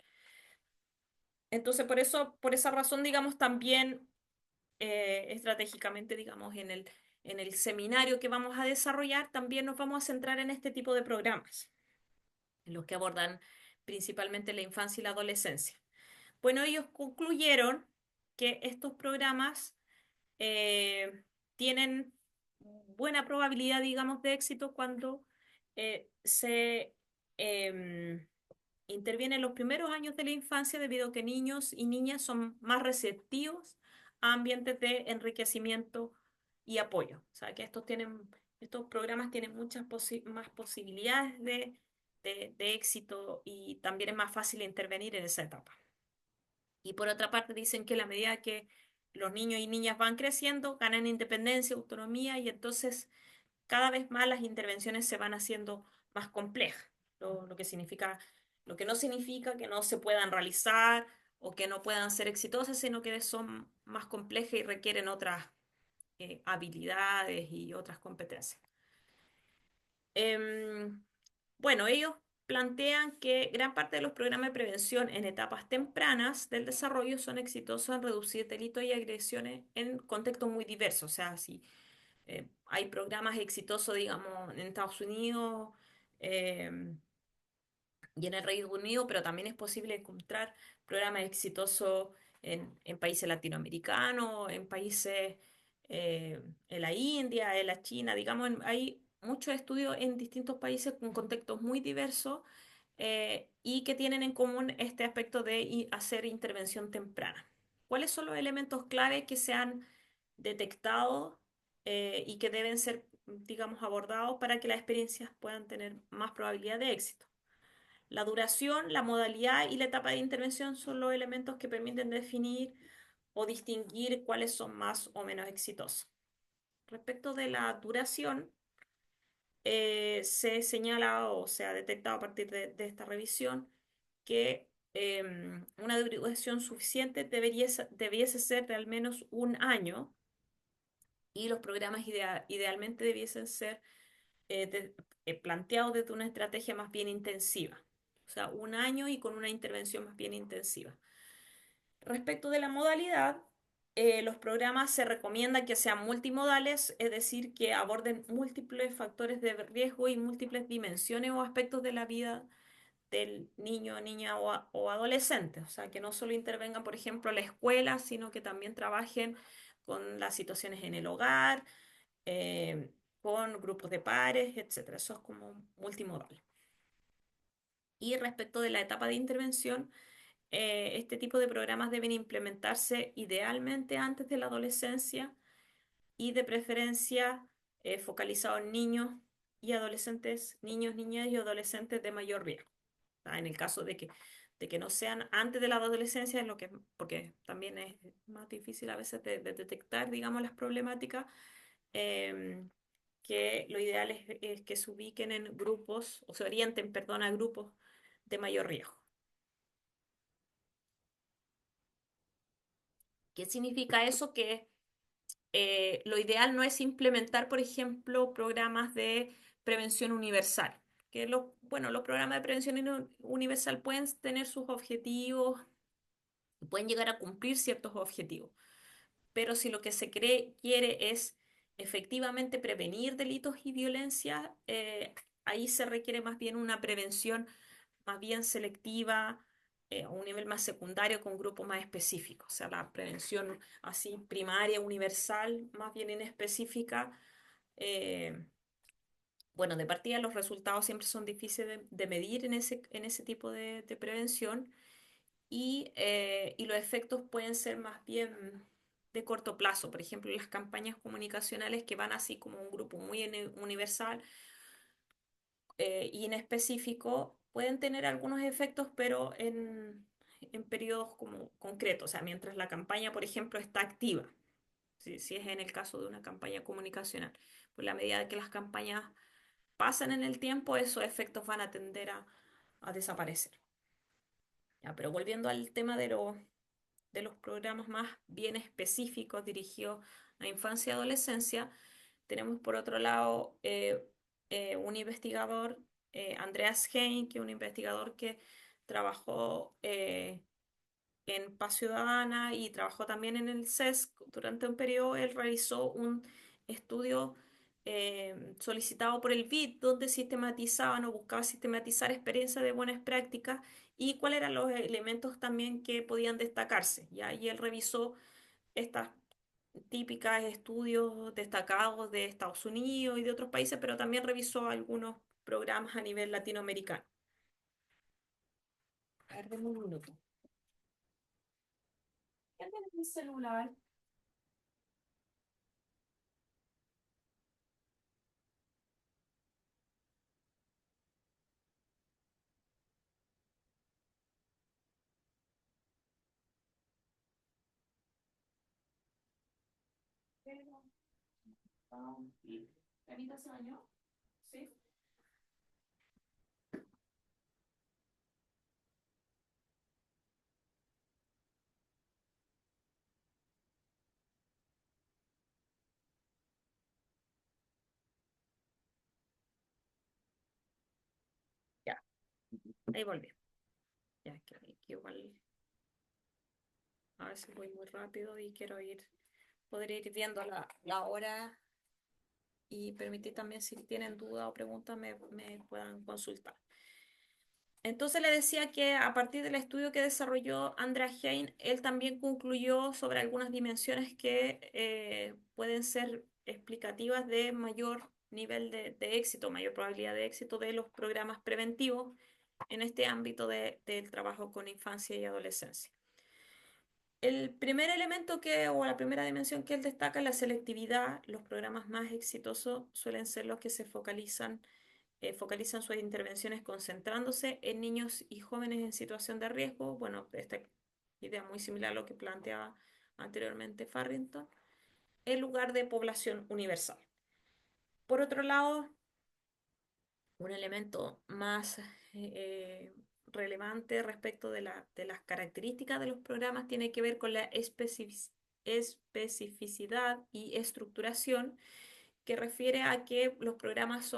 Entonces, por eso, por esa razón, digamos, también estratégicamente, digamos, en el seminario que vamos a desarrollar, también nos vamos a centrar en este tipo de programas, en los que abordan principalmente la infancia y la adolescencia. Bueno, ellos concluyeron que estos programas tienen buena probabilidad, digamos, de éxito cuando se interviene en los primeros años de la infancia debido a que niños y niñas son más receptivos a ambientes de enriquecimiento y apoyo. O sea, que estos programas tienen muchas más posibilidades de éxito y también es más fácil intervenir en esa etapa. Y por otra parte dicen que a la medida que los niños y niñas van creciendo, ganan independencia, autonomía y entonces cada vez más las intervenciones se van haciendo más complejas, lo que significa, lo que no significa que no se puedan realizar o que no puedan ser exitosas, sino que son más complejas y requieren otras habilidades y otras competencias. Em, bueno, ellos plantean que gran parte de los programas de prevención en etapas tempranas del desarrollo son exitosos en reducir delitos y agresiones en contextos muy diversos. O sea, si hay programas exitosos, digamos, en Estados Unidos eh, y en el Reino Unido, pero también es posible encontrar programas exitosos en países latinoamericanos, en países en la India, en la China, digamos, hay muchos estudios en distintos países con contextos muy diversos y que tienen en común este aspecto de hacer intervención temprana. ¿Cuáles son los elementos clave que se han detectado y que deben ser, digamos, abordados para que las experiencias puedan tener más probabilidad de éxito? La duración, la modalidad y la etapa de intervención son los elementos que permiten definir o distinguir cuáles son más o menos exitosos. Respecto de la duración, se señala o se ha detectado a partir de esta revisión que una duración suficiente debiese ser de al menos un año y los programas idealmente debiesen ser planteados desde una estrategia más bien intensiva. O sea, un año y con una intervención más bien intensiva. Respecto de la modalidad, los programas se recomienda que sean multimodales, es decir, que aborden múltiples factores de riesgo y múltiples dimensiones o aspectos de la vida del niño, niña o adolescente. O sea, que no solo intervengan, por ejemplo, la escuela, sino que también trabajen con las situaciones en el hogar, eh, con grupos de pares, etcétera. Eso es como multimodal. Y respecto de la etapa de intervención, este tipo de programas deben implementarse idealmente antes de la adolescencia y de preferencia focalizado en niños y adolescentes, niños, niñas y adolescentes de mayor riesgo. En el caso de que no sean antes de la adolescencia, porque también es más difícil a veces de detectar, digamos, las problemáticas, em, que lo ideal es que se ubiquen en grupos o se orienten, perdón, a grupos de mayor riesgo. ¿Qué significa eso? Que lo ideal no es implementar, por ejemplo, programas de prevención universal. Bueno, los programas de prevención universal pueden tener sus objetivos, pueden llegar a cumplir ciertos objetivos, pero si lo que quiere es efectivamente prevenir delitos y violencia, ahí se requiere más bien una prevención más bien selectiva, a un nivel más secundario con grupos más específicos. O sea, la prevención así primaria, universal, más bien inespecífica. eh, bueno, de partida los resultados siempre son difíciles de medir en ese tipo de prevención y los efectos pueden ser más bien de corto plazo. Por ejemplo, las campañas comunicacionales que van así como un grupo muy universal y en específico pueden tener algunos efectos, pero en periodos como concretos, o sea, mientras la campaña, por ejemplo, está activa, si es en el caso de una campaña comunicacional. Pues la medida que las campañas pasan en el tiempo, esos efectos van a tender a desaparecer. Ya, pero volviendo al tema de los programas más bien específicos dirigidos a infancia y adolescencia, tenemos por otro lado un investigador, Andreas Hein, que es un investigador que trabajó en Paz Ciudadana y trabajó también en el CESC. Durante un periodo él realizó un estudio solicitado por el BID donde sistematizaban o buscaba sistematizar experiencias de buenas prácticas y cuáles eran los elementos también que podían destacarse, ¿ya? Y él revisó estas típicas estudios destacados de Estados Unidos y de otros países, pero también revisó algunos programas a nivel latinoamericano. A ver, denme un minuto. ¿Quién tiene mi celular? ¿Carita se bañó? Sí. Ya, ahí volví. Ya, que igual a veces voy muy rápido y quiero poder ir viendo la hora y permitir también si tienen duda o preguntas me puedan consultar. Entonces le decía que a partir del estudio que desarrolló Andreas Hein, él también concluyó sobre algunas dimensiones que pueden ser explicativas de mayor nivel de éxito, mayor probabilidad de éxito de los programas preventivos en este ámbito del trabajo con infancia y adolescencia. El primer elemento o la primera dimensión que él destaca es la selectividad. Los programas más exitosos suelen ser los que focalizan sus intervenciones concentrándose en niños y jóvenes en situación de riesgo. Bueno, esta idea muy similar a lo que planteaba anteriormente Farrington, en lugar de población universal. Por otro lado, un elemento más relevante respecto de las características de los programas tiene que ver con la especificidad y estructuración, que refiere a que los programas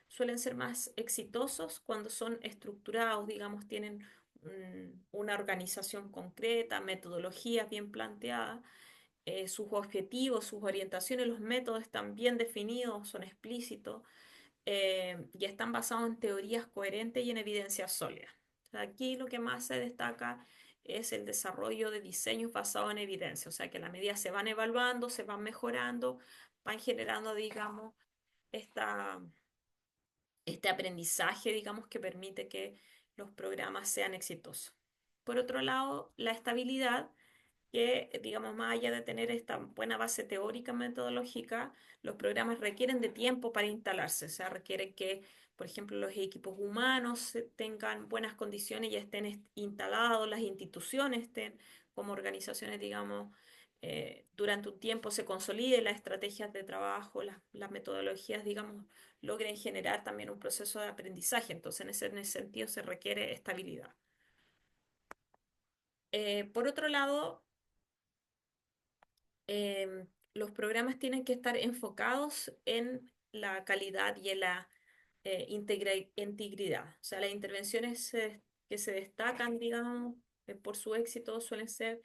suelen ser más exitosos cuando son estructurados, digamos, tienen una organización concreta, metodologías bien planteadas, sus objetivos, sus orientaciones, los métodos están bien definidos, son explícitos y están basados en teorías coherentes y en evidencias sólidas. O sea, aquí lo que más se destaca es el desarrollo de diseños basados en evidencia, o sea, que a la medida se van evaluando, se van mejorando, van generando, digamos, esta, este aprendizaje, digamos, que permite que los programas sean exitosos. Por otro lado, la estabilidad que, digamos, más allá de tener esta buena base teórica metodológica, los programas requieren de tiempo para instalarse. O sea, requiere que, por ejemplo, los equipos humanos tengan buenas condiciones y estén instalados, las instituciones estén como organizaciones, digamos, durante un tiempo se consoliden las estrategias de trabajo, las metodologías, digamos, logren generar también un proceso de aprendizaje. Entonces, en ese sentido se requiere estabilidad. Por otro lado, los programas tienen que estar enfocados en la calidad y en la integridad. O sea, las intervenciones que se destacan, digamos, por su éxito suelen ser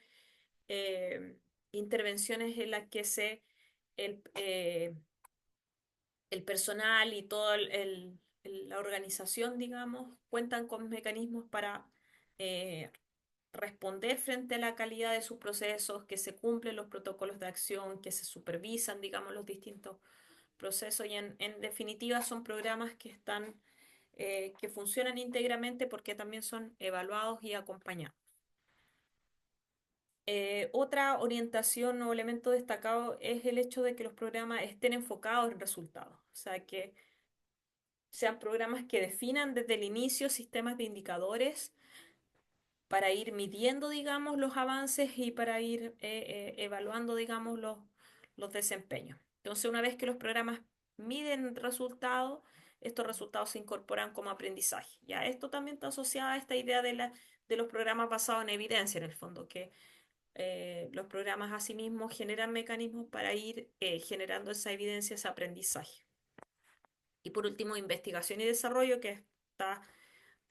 eh, intervenciones en las que el, eh, el personal y toda la organización, digamos, cuentan con mecanismos para eh, responder frente a la calidad de sus procesos, que se cumplen los protocolos de acción, que se supervisan, digamos, los distintos procesos y en definitiva son programas que están, que funcionan íntegramente porque también son evaluados y acompañados. Otra orientación o elemento destacado es el hecho de que los programas estén enfocados en resultados, o sea, que sean programas que definan desde el inicio sistemas de indicadores para ir midiendo, digamos, los avances y para ir evaluando, digamos, los desempeños. Entonces, una vez que los programas miden resultados, estos resultados se incorporan como aprendizaje. Ya esto también está asociado a esta idea de los programas basados en evidencia, en el fondo, que los programas asimismo generan mecanismos para ir generando esa evidencia, ese aprendizaje. Y por último, investigación y desarrollo, que está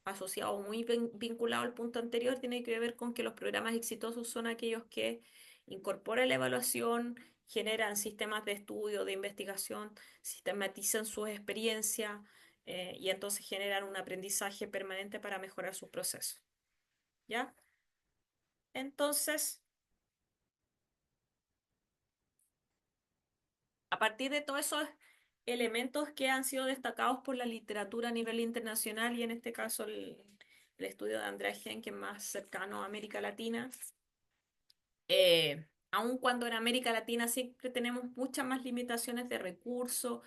asociado muy vinculado al punto anterior, tiene que ver con que los programas exitosos son aquellos que incorporan la evaluación, generan sistemas de estudio, de investigación, sistematizan sus experiencias y entonces generan un aprendizaje permanente para mejorar sus procesos. ¿Ya? Entonces, a partir de todos esos elementos que han sido destacados por la literatura a nivel internacional y en este caso el estudio de Andrea Henke, que es más cercano a América Latina, aun cuando en América Latina siempre tenemos muchas más limitaciones de recursos,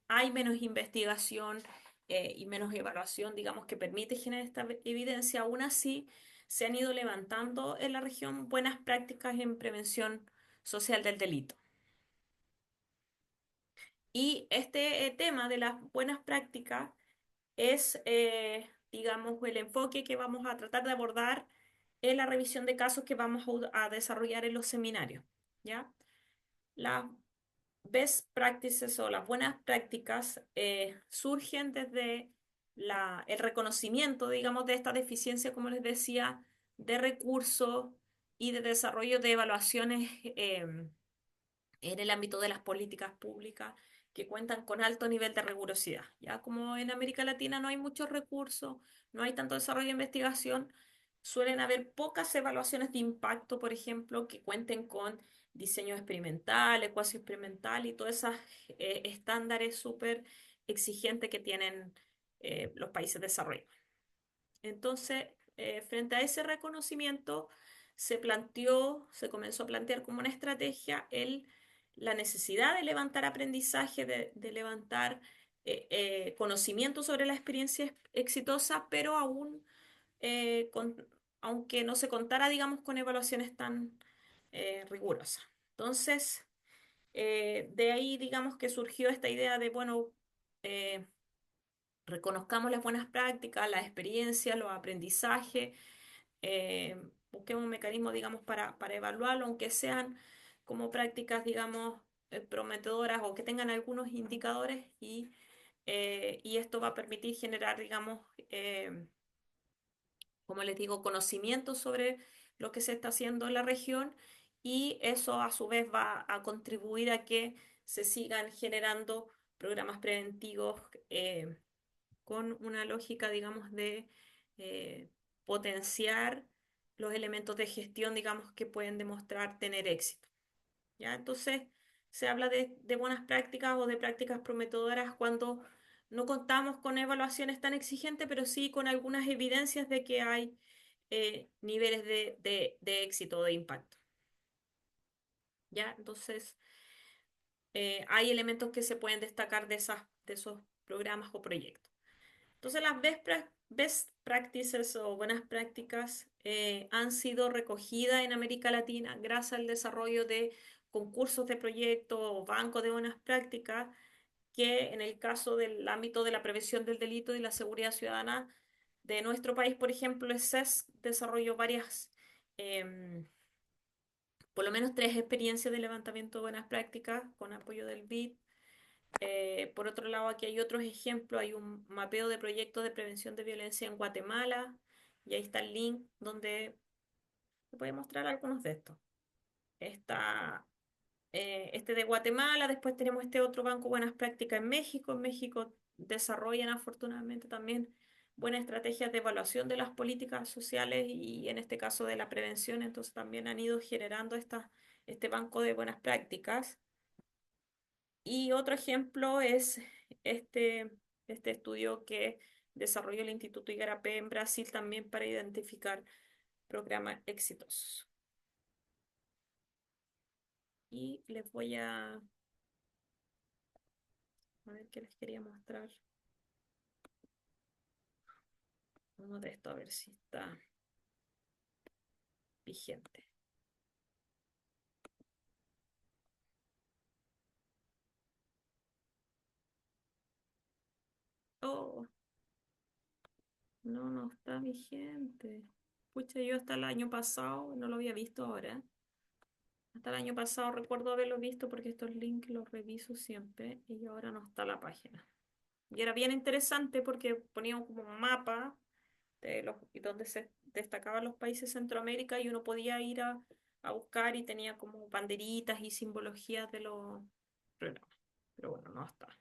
hay menos investigación y menos evaluación, digamos, que permite generar esta evidencia, aún así se han ido levantando en la región buenas prácticas en prevención social del delito. Y este tema de las buenas prácticas es, digamos, el enfoque que vamos a tratar de abordar en la revisión de casos que vamos a desarrollar en los seminarios, ¿ya? Las best practices o las buenas prácticas surgen desde el reconocimiento, digamos, de esta deficiencia, como les decía, de recursos y de desarrollo de evaluaciones en el ámbito de las políticas públicas que cuentan con alto nivel de rigurosidad. Ya como en América Latina no hay muchos recursos, no hay tanto desarrollo de investigación, suelen haber pocas evaluaciones de impacto, por ejemplo, que cuenten con diseño experimental, cuasi experimental y todos esos estándares súper exigentes que tienen los países desarrollados. Entonces, frente a ese reconocimiento, se comenzó a plantear como una estrategia la necesidad de levantar aprendizaje, de levantar conocimiento sobre la experiencia exitosa, pero aún, aunque no se contara, digamos, con evaluaciones tan rigurosas. Entonces, de ahí, digamos, que surgió esta idea de, bueno, eh, reconozcamos las buenas prácticas, la experiencia, los aprendizajes, busquemos un mecanismo, digamos, para evaluarlo, aunque sean como prácticas, digamos, prometedoras o que tengan algunos indicadores y esto va a permitir generar, digamos, como les digo, conocimiento sobre lo que se está haciendo en la región y eso a su vez va a contribuir a que se sigan generando programas preventivos con una lógica, digamos, de potenciar los elementos de gestión, digamos, que pueden demostrar tener éxito. ¿Ya? Entonces, se habla de buenas prácticas o de prácticas prometedoras cuando no contamos con evaluaciones tan exigentes, pero sí con algunas evidencias de que hay niveles de éxito o de impacto. ¿Ya? Entonces, hay elementos que se pueden destacar de esos programas o proyectos. Entonces, las best practices o buenas prácticas han sido recogidas en América Latina gracias al desarrollo de concursos de proyectos o bancos de buenas prácticas que en el caso del ámbito de la prevención del delito y la seguridad ciudadana de nuestro país, por ejemplo, el CES desarrolló em, por lo menos tres experiencias de levantamiento de buenas prácticas con apoyo del BID. Por otro lado, aquí hay otros ejemplos. Hay un mapeo de proyectos de prevención de violencia en Guatemala. Y ahí está el link donde se puede mostrar algunos de estos. Está este de Guatemala, después tenemos este otro banco Buenas Prácticas en México. En México desarrollan afortunadamente también buenas estrategias de evaluación de las políticas sociales y en este caso de la prevención, entonces también han ido generando este banco de buenas prácticas. Y otro ejemplo es este, este estudio que desarrolló el Instituto Igarapé en Brasil también para identificar programas exitosos. Y les voy a ver qué les quería mostrar. Uno de estos, a ver si está vigente. Oh, no, no está vigente. Pucha, yo hasta el año pasado no lo había visto ahora. Hasta el año pasado recuerdo haberlo visto porque estos links los reviso siempre y ahora no está la página. Y era bien interesante porque ponían como un mapa de y donde se destacaban los países de Centroamérica y uno podía ir a buscar y tenía como banderitas y simbologías de los programas. Pero bueno, no está.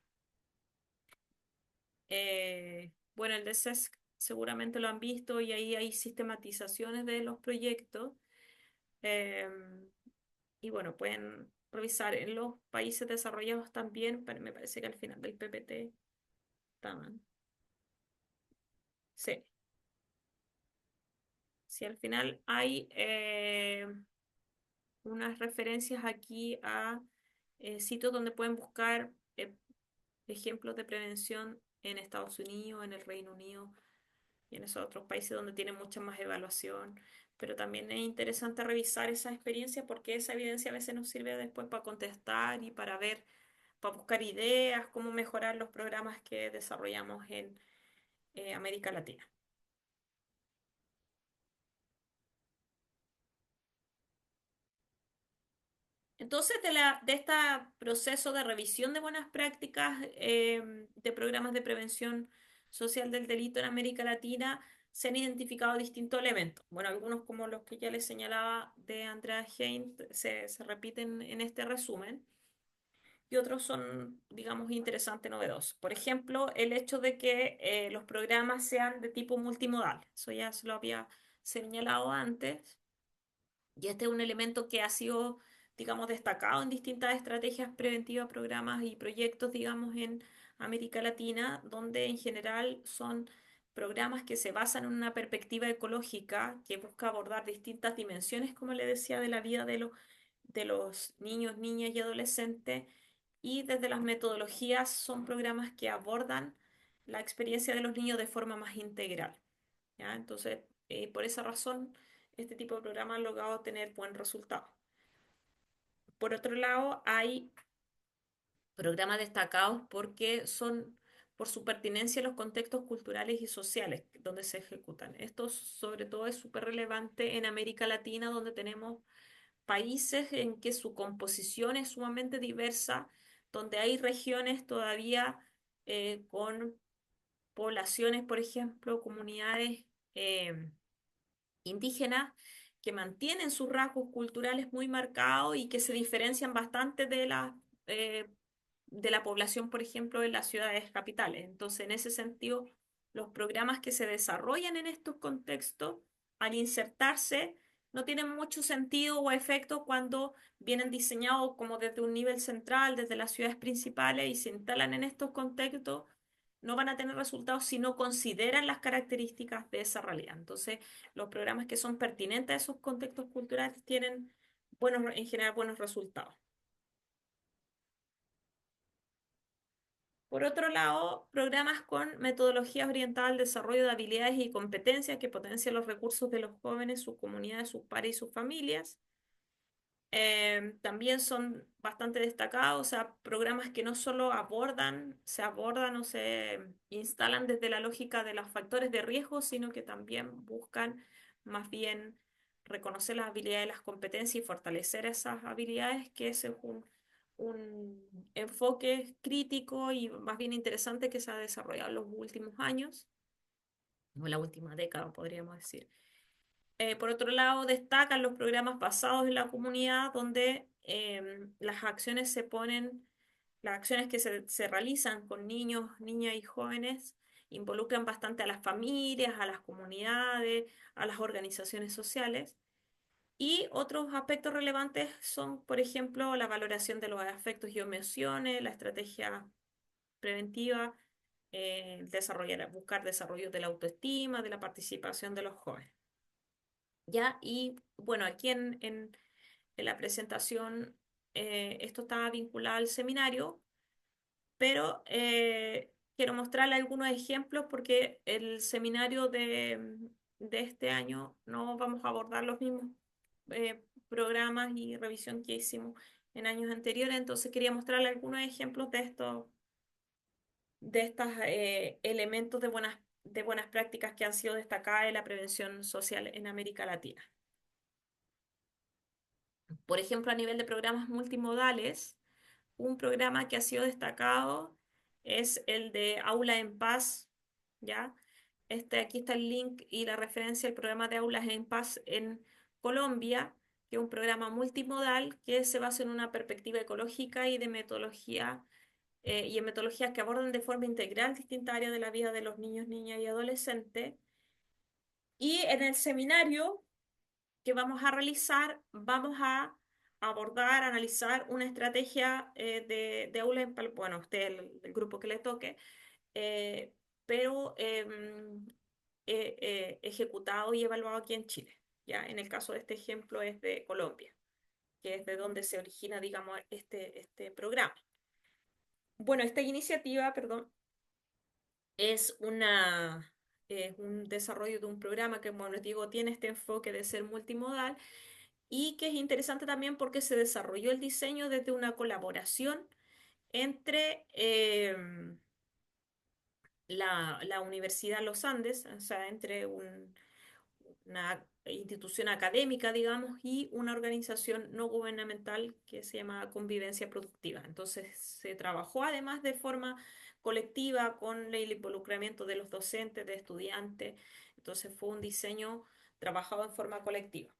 Bueno, el DCESC seguramente lo han visto y ahí hay sistematizaciones de los proyectos. Em, y bueno, pueden revisar en los países desarrollados también, pero me parece que al final del PPT estaban. Sí, sí, al final hay unas referencias aquí a sitios donde pueden buscar ejemplos de prevención en Estados Unidos, en el Reino Unido y en esos otros países donde tienen mucha más evaluación. Pero también es interesante revisar esa experiencia porque esa evidencia a veces nos sirve después para contestar y para ver, para buscar ideas, cómo mejorar los programas que desarrollamos en América Latina. Entonces, de este proceso de revisión de buenas prácticas de programas de prevención social del delito en América Latina, se han identificado distintos elementos. Bueno, algunos como los que ya les señalaba de Andrea Hein se repiten en este resumen y otros son, digamos, interesantes, novedosos. Por ejemplo, el hecho de que los programas sean de tipo multimodal. Eso ya se lo había señalado antes. Y este es un elemento que ha sido, digamos, destacado en distintas estrategias preventivas, programas y proyectos, digamos, en América Latina, donde en general son programas que se basan en una perspectiva ecológica que busca abordar distintas dimensiones, como le decía, de la vida de los niños, niñas y adolescentes. Y desde las metodologías son programas que abordan la experiencia de los niños de forma más integral. ¿Ya? Entonces, por esa razón, este tipo de programa ha logrado tener buen resultado. Por otro lado, hay programas destacados porque son por su pertinencia a los contextos culturales y sociales donde se ejecutan. Esto sobre todo es súper relevante en América Latina, donde tenemos países en que su composición es sumamente diversa, donde hay regiones todavía con poblaciones, por ejemplo, comunidades indígenas que mantienen sus rasgos culturales muy marcados y que se diferencian bastante eh, de la población, por ejemplo, en las ciudades capitales. Entonces, en ese sentido, los programas que se desarrollan en estos contextos, al insertarse, no tienen mucho sentido o efecto cuando vienen diseñados como desde un nivel central, desde las ciudades principales y se instalan en estos contextos, no van a tener resultados si no consideran las características de esa realidad. Entonces, los programas que son pertinentes a esos contextos culturales tienen en general buenos resultados. Por otro lado, programas con metodologías orientadas al desarrollo de habilidades y competencias que potencian los recursos de los jóvenes, sus comunidades, sus pares y sus familias. También son bastante destacados, o sea, programas que no solo se abordan o se instalan desde la lógica de los factores de riesgo, sino que también buscan más bien reconocer las habilidades, las competencias y fortalecer esas habilidades, que ese es un enfoque crítico y más bien interesante que se ha desarrollado en los últimos años, o en la última década, podríamos decir. Por otro lado, destacan los programas basados en la comunidad, donde las acciones que se realizan con niños, niñas y jóvenes involucran bastante a las familias, a las comunidades, a las organizaciones sociales. Y otros aspectos relevantes son, por ejemplo, la valoración de los afectos y emociones, la estrategia preventiva, buscar desarrollo de la autoestima, de la participación de los jóvenes. ¿Ya? Y bueno, aquí en la presentación esto estaba vinculado al seminario, pero quiero mostrarle algunos ejemplos porque el seminario de este año no vamos a abordar los mismos programas y revisión que hicimos en años anteriores, entonces quería mostrarle algunos ejemplos de estos elementos de buenas prácticas que han sido destacadas en la prevención social en América Latina. Por ejemplo, a nivel de programas multimodales, un programa que ha sido destacado es el de Aula en Paz, ¿ya? Aquí está el link y la referencia al programa de Aulas en Paz en Colombia, que es un programa multimodal que se basa en una perspectiva ecológica y de metodología, y en metodologías que abordan de forma integral distintas áreas de la vida de los niños, niñas y adolescentes. Y en el seminario que vamos a realizar, vamos a abordar, analizar una estrategia de aula bueno, usted, el grupo que le toque, eh, pero ejecutado y evaluado aquí en Chile. ¿Ya? En el caso de este ejemplo es de Colombia, que es de donde se origina, digamos, este programa. Bueno, esta iniciativa, perdón, es un desarrollo de un programa que, como les digo, tiene este enfoque de ser multimodal y que es interesante también porque se desarrolló el diseño desde una colaboración entre la Universidad Los Andes, o sea, entre una institución académica, digamos, y una organización no gubernamental que se llama Convivencia Productiva. Entonces, se trabajó además de forma colectiva con el involucramiento de los docentes, de estudiantes. Entonces, fue un diseño trabajado en forma colectiva.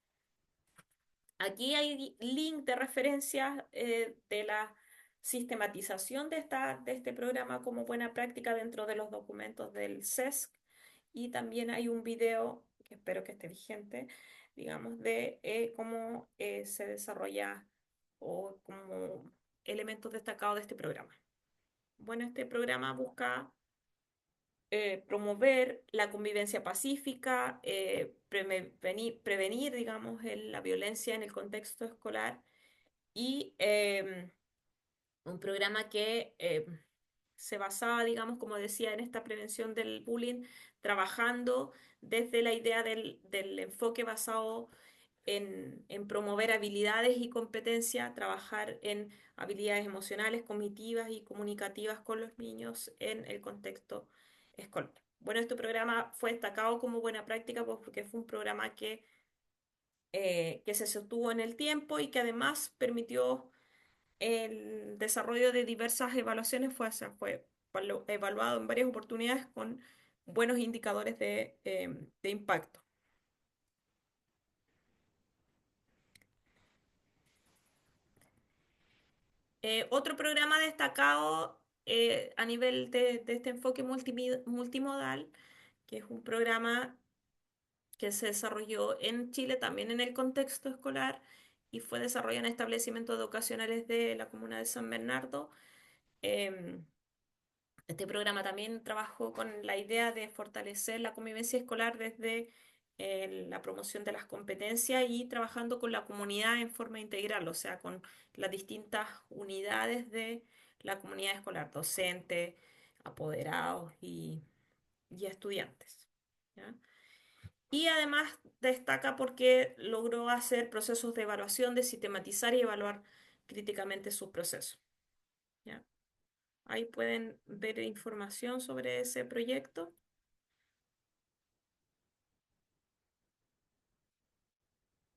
Aquí hay link de referencia de la sistematización de este programa como buena práctica dentro de los documentos del CESC y también hay un video que espero que esté vigente, digamos, de cómo se desarrolla o como elementos destacados de este programa. Bueno, este programa busca promover la convivencia pacífica, prevenir, digamos, la violencia en el contexto escolar y un programa que se basaba, digamos, como decía, en esta prevención del bullying, trabajando desde la idea del enfoque basado en promover habilidades y competencia, trabajar en habilidades emocionales, cognitivas y comunicativas con los niños en el contexto escolar. Bueno, este programa fue destacado como buena práctica pues, porque fue un programa que se sostuvo en el tiempo y que además permitió el desarrollo de diversas evaluaciones, fue evaluado en varias oportunidades con buenos indicadores de impacto. Otro programa destacado a nivel de este enfoque multimodal, que es un programa que se desarrolló en Chile, también en el contexto escolar, y fue desarrollado en establecimientos educacionales de la comuna de San Bernardo. Em, este programa también trabajó con la idea de fortalecer la convivencia escolar desde la promoción de las competencias y trabajando con la comunidad en forma integral, o sea, con las distintas unidades de la comunidad escolar, docentes, apoderados y estudiantes. ¿Ya? Y además destaca porque logró hacer procesos de evaluación, de sistematizar y evaluar críticamente sus procesos. ¿Ya? Ahí pueden ver información sobre ese proyecto.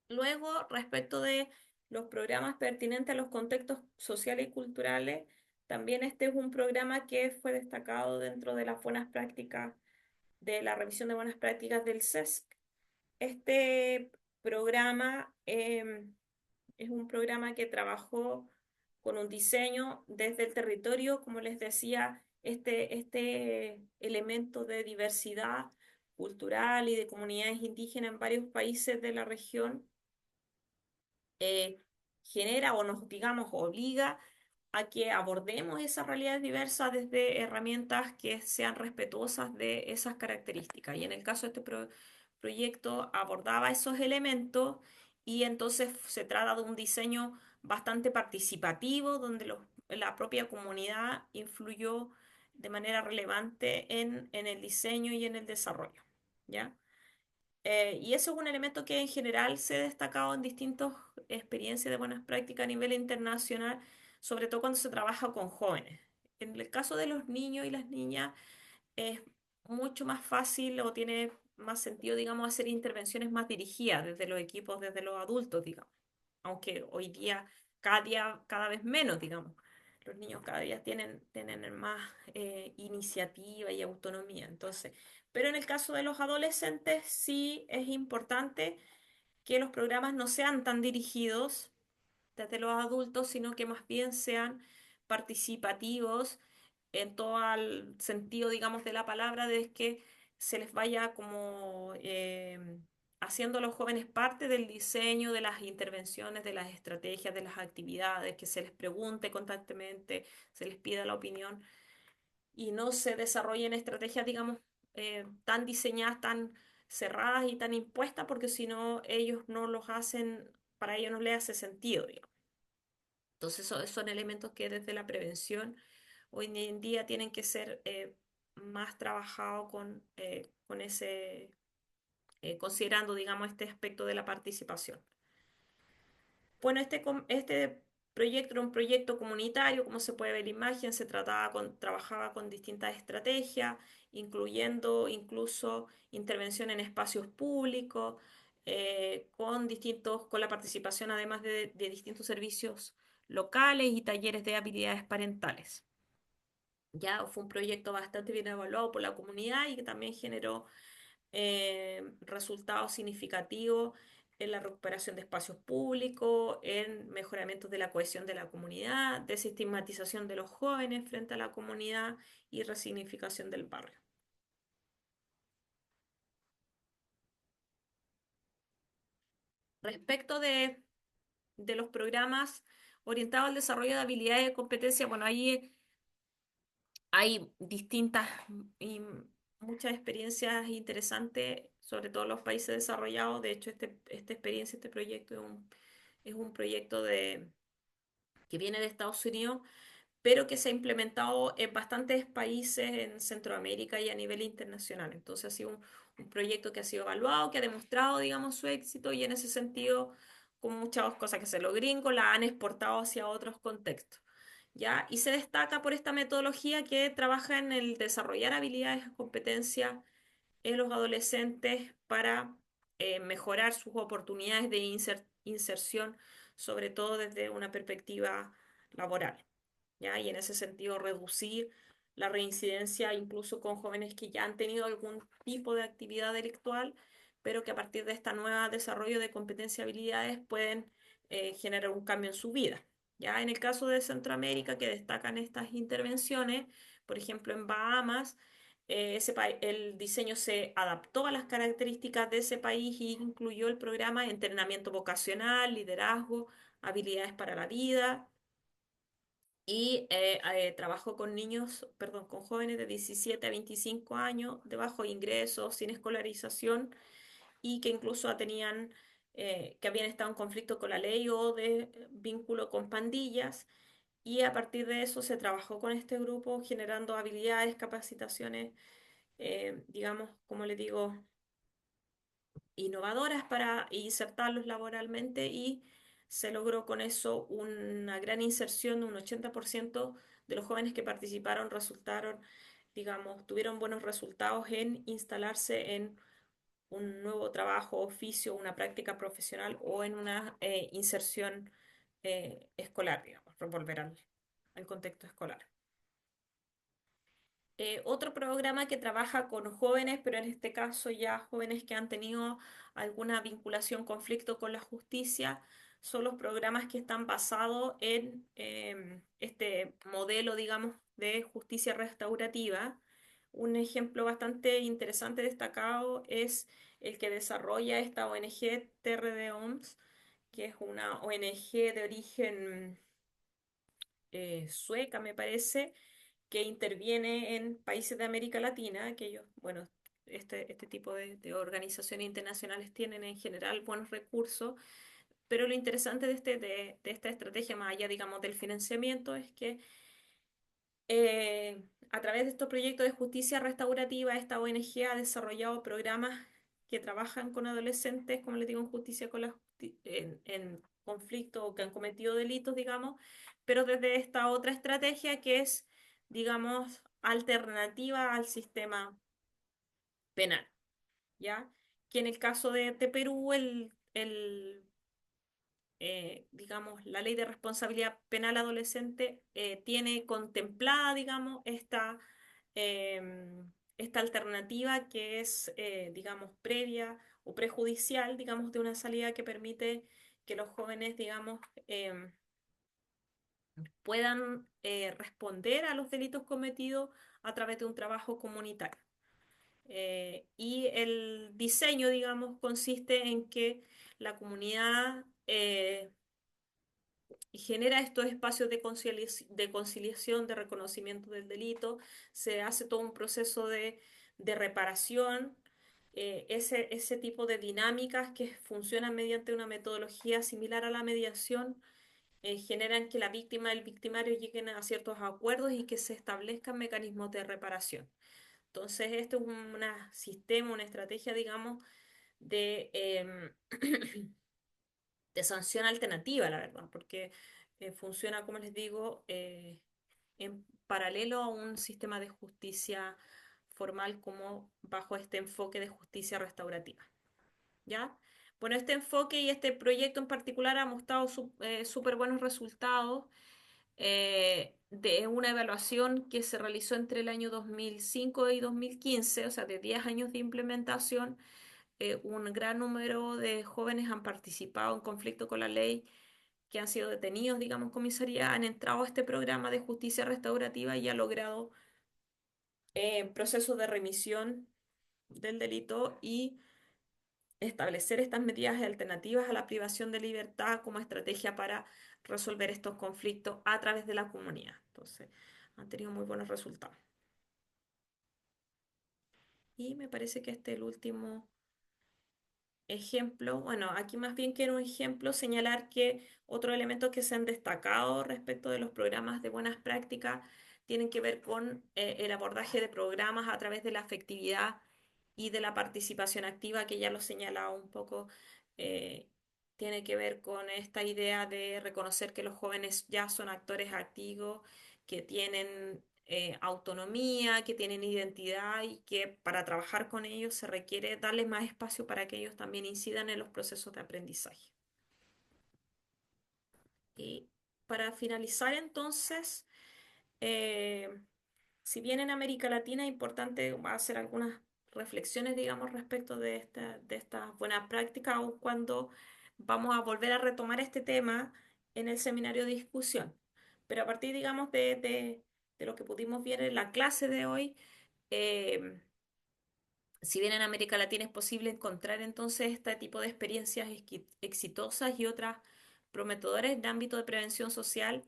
Luego, respecto de los programas pertinentes a los contextos sociales y culturales, también este es un programa que fue destacado dentro de las buenas prácticas, de la revisión de buenas prácticas del CESC. Este programa es un programa que trabajó con un diseño desde el territorio, como les decía, este elemento de diversidad cultural y de comunidades indígenas en varios países de la región eh, genera o nos, digamos, obliga a que abordemos esas realidades diversas desde herramientas que sean respetuosas de esas características. Y en el caso de este proyecto abordaba esos elementos y entonces se trata de un diseño bastante participativo donde la propia comunidad influyó de manera relevante en el diseño y en el desarrollo. ¿Ya? Y eso es un elemento que en general se ha destacado en distintas experiencias de buenas prácticas a nivel internacional, sobre todo cuando se trabaja con jóvenes. En el caso de los niños y las niñas, es mucho más fácil o tiene más sentido, digamos, hacer intervenciones más dirigidas desde los equipos, desde los adultos, digamos. Aunque hoy día, cada vez menos, digamos. Los niños cada día tienen más iniciativa y autonomía. Entonces, pero en el caso de los adolescentes sí es importante que los programas no sean tan dirigidos desde los adultos, sino que más bien sean participativos en todo el sentido, digamos, de la palabra, de que se les vaya como haciendo a los jóvenes parte del diseño de las intervenciones, de las estrategias, de las actividades, que se les pregunte constantemente, se les pida la opinión y no se desarrollen estrategias, digamos, tan diseñadas, tan cerradas y tan impuestas, porque si no, ellos no los hacen, para ellos no les hace sentido, digamos. Entonces, son elementos que desde la prevención hoy en día tienen que ser más trabajados con ese, considerando, digamos, este aspecto de la participación. Bueno, este proyecto era un proyecto comunitario, como se puede ver en la imagen, trabajaba con distintas estrategias, incluyendo incluso intervención en espacios públicos, con la participación además de distintos servicios locales y talleres de habilidades parentales. Ya fue un proyecto bastante bien evaluado por la comunidad y que también generó resultados significativos en la recuperación de espacios públicos, en mejoramientos de la cohesión de la comunidad, desestigmatización de los jóvenes frente a la comunidad y resignificación del barrio. Respecto de los programas orientados al desarrollo de habilidades y competencias, bueno, ahí hay distintas y muchas experiencias interesantes, sobre todo en los países desarrollados. De hecho, esta experiencia, este proyecto es un proyecto que viene de Estados Unidos, pero que se ha implementado en bastantes países en Centroamérica y a nivel internacional. Entonces ha sido un proyecto que ha sido evaluado, que ha demostrado, digamos, su éxito y en ese sentido, con muchas cosas que se los gringos la han exportado hacia otros contextos. ¿Ya? Y se destaca por esta metodología que trabaja en el desarrollar habilidades y competencias en los adolescentes para mejorar sus oportunidades de inserción, sobre todo desde una perspectiva laboral. ¿Ya? Y en ese sentido reducir la reincidencia incluso con jóvenes que ya han tenido algún tipo de actividad delictual, pero que a partir de este nuevo desarrollo de competencias y habilidades pueden generar un cambio en su vida. Ya en el caso de Centroamérica, que destacan estas intervenciones, por ejemplo en Bahamas, el diseño se adaptó a las características de ese país y incluyó el programa de entrenamiento vocacional, liderazgo, habilidades para la vida y trabajó con niños, perdón, con jóvenes de 17 a 25 años de bajos ingresos, sin escolarización y que incluso que habían estado en conflicto con la ley o de vínculo con pandillas. Y a partir de eso se trabajó con este grupo generando habilidades, capacitaciones, digamos, como les digo, innovadoras para insertarlos laboralmente y se logró con eso una gran inserción, un 80% de los jóvenes que participaron resultaron, digamos, tuvieron buenos resultados en instalarse en un nuevo trabajo, oficio, una práctica profesional o en una inserción escolar, digamos, volver al contexto escolar. Otro programa que trabaja con jóvenes, pero en este caso ya jóvenes que han tenido alguna vinculación, conflicto con la justicia, son los programas que están basados en este modelo, digamos, de justicia restaurativa. Un ejemplo bastante interesante destacado es el que desarrolla esta ONG Terre de Homs, que es una ONG de origen sueca, me parece, que interviene en países de América Latina, que ellos, bueno, este tipo de organizaciones internacionales tienen en general buenos recursos, pero lo interesante de esta estrategia, más allá, digamos, del financiamiento, es que a través de estos proyectos de justicia restaurativa, esta ONG ha desarrollado programas que trabajan con adolescentes, como les digo, en justicia con en conflicto o que han cometido delitos, digamos, pero desde esta otra estrategia que es, digamos, alternativa al sistema penal, ¿ya? Que en el caso de Perú, digamos, la ley de responsabilidad penal adolescente tiene contemplada, digamos, esta alternativa que es, digamos, previa o prejudicial, digamos, de una salida que permite que los jóvenes, digamos, puedan responder a los delitos cometidos a través de un trabajo comunitario. Y el diseño, digamos, consiste en que la comunidad y genera estos espacios de conciliación, de reconocimiento del delito, se hace todo un proceso de reparación, ese tipo de dinámicas que funcionan mediante una metodología similar a la mediación, generan que la víctima y el victimario lleguen a ciertos acuerdos y que se establezcan mecanismos de reparación. Entonces, esto es un sistema, una estrategia, digamos, de, de sanción alternativa, la verdad, porque funciona, como les digo, en paralelo a un sistema de justicia formal como bajo este enfoque de justicia restaurativa, ¿ya? Bueno, este enfoque y este proyecto en particular ha mostrado súper buenos resultados de una evaluación que se realizó entre el año 2005 y 2015, o sea, de 10 años de implementación. Un gran número de jóvenes han participado en conflicto con la ley, que han sido detenidos, digamos, en comisaría, han entrado a este programa de justicia restaurativa y ha logrado procesos de remisión del delito y establecer estas medidas alternativas a la privación de libertad como estrategia para resolver estos conflictos a través de la comunidad. Entonces, han tenido muy buenos resultados. Y me parece que este es el último ejemplo. Bueno, aquí más bien quiero un ejemplo, señalar que otros elementos que se han destacado respecto de los programas de buenas prácticas tienen que ver con el abordaje de programas a través de la afectividad y de la participación activa, que ya lo señalaba un poco, eh, tiene que ver con esta idea de reconocer que los jóvenes ya son actores activos, que tienen autonomía, que tienen identidad y que para trabajar con ellos se requiere darles más espacio para que ellos también incidan en los procesos de aprendizaje. Y para finalizar entonces, eh, si bien en América Latina es importante hacer algunas reflexiones, digamos, respecto de estas buenas prácticas, o cuando vamos a volver a retomar este tema en el seminario de discusión. Pero a partir, digamos, de lo que pudimos ver en la clase de hoy, eh, si bien en América Latina es posible encontrar entonces este tipo de experiencias exitosas y otras prometedoras en el ámbito de prevención social,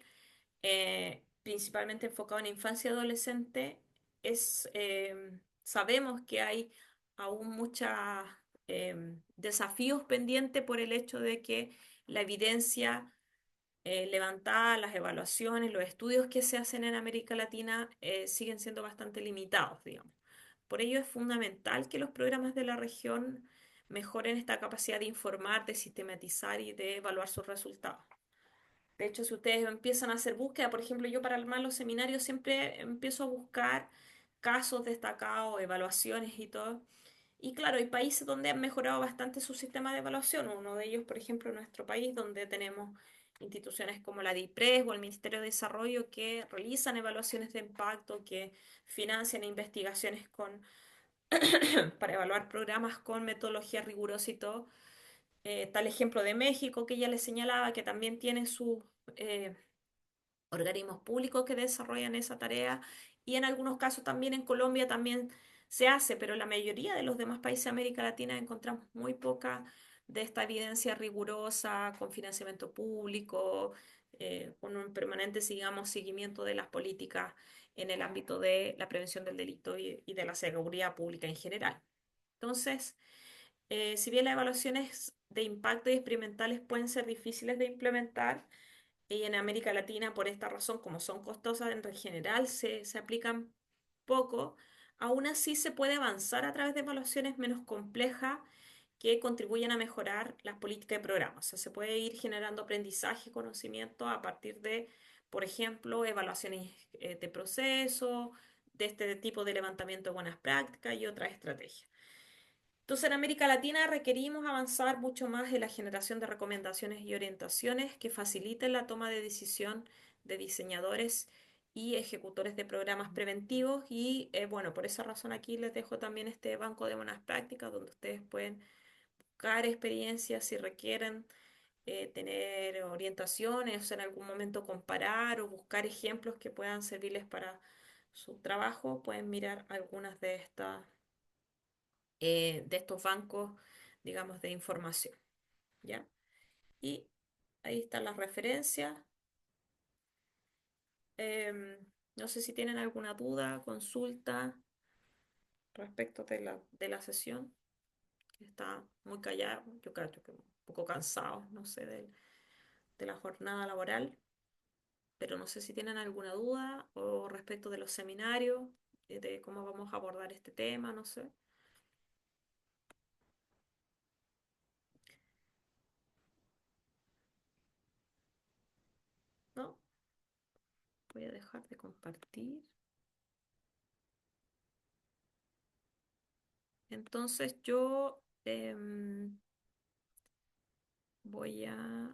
principalmente enfocado en infancia y adolescente, sabemos que hay aún muchos desafíos pendientes por el hecho de que la evidencia levantada, las evaluaciones, los estudios que se hacen en América Latina siguen siendo bastante limitados, digamos. Por ello es fundamental que los programas de la región mejoren esta capacidad de informar, de sistematizar y de evaluar sus resultados. De hecho, si ustedes empiezan a hacer búsqueda, por ejemplo, yo para armar los seminarios siempre empiezo a buscar casos destacados, evaluaciones y todo. Y claro, hay países donde han mejorado bastante su sistema de evaluación. Uno de ellos, por ejemplo, nuestro país, donde tenemos instituciones como la DIPRES o el Ministerio de Desarrollo que realizan evaluaciones de impacto, que financian investigaciones para evaluar programas con metodología rigurosa y todo. Tal ejemplo de México que ya les señalaba, que también tiene sus eh, organismos públicos que desarrollan esa tarea y en algunos casos también en Colombia también se hace, pero en la mayoría de los demás países de América Latina encontramos muy poca de esta evidencia rigurosa, con financiamiento público, con un permanente, digamos, seguimiento de las políticas en el ámbito de la prevención del delito y de la seguridad pública en general. Entonces, si bien las evaluaciones de impacto y experimentales pueden ser difíciles de implementar, y en América Latina, por esta razón, como son costosas, en general se aplican poco, aún así se puede avanzar a través de evaluaciones menos complejas que contribuyen a mejorar las políticas de programa. O sea, se puede ir generando aprendizaje y conocimiento a partir de, por ejemplo, evaluaciones de proceso, de este tipo de levantamiento de buenas prácticas y otras estrategias. Entonces, en América Latina requerimos avanzar mucho más en la generación de recomendaciones y orientaciones que faciliten la toma de decisión de diseñadores y ejecutores de programas preventivos. Y bueno, por esa razón aquí les dejo también este banco de buenas prácticas donde ustedes pueden buscar experiencias si requieren tener orientaciones, o en algún momento comparar o buscar ejemplos que puedan servirles para su trabajo. Pueden mirar algunas de estos bancos, digamos, de información, ¿ya? Y ahí están las referencias. Em, no sé si tienen alguna duda, consulta respecto de la sesión, que está muy callada, yo creo que un poco cansado, no sé, de la jornada laboral, pero no sé si tienen alguna duda o respecto de los seminarios, de cómo vamos a abordar este tema, no sé. No, voy a dejar de compartir. Entonces yo voy a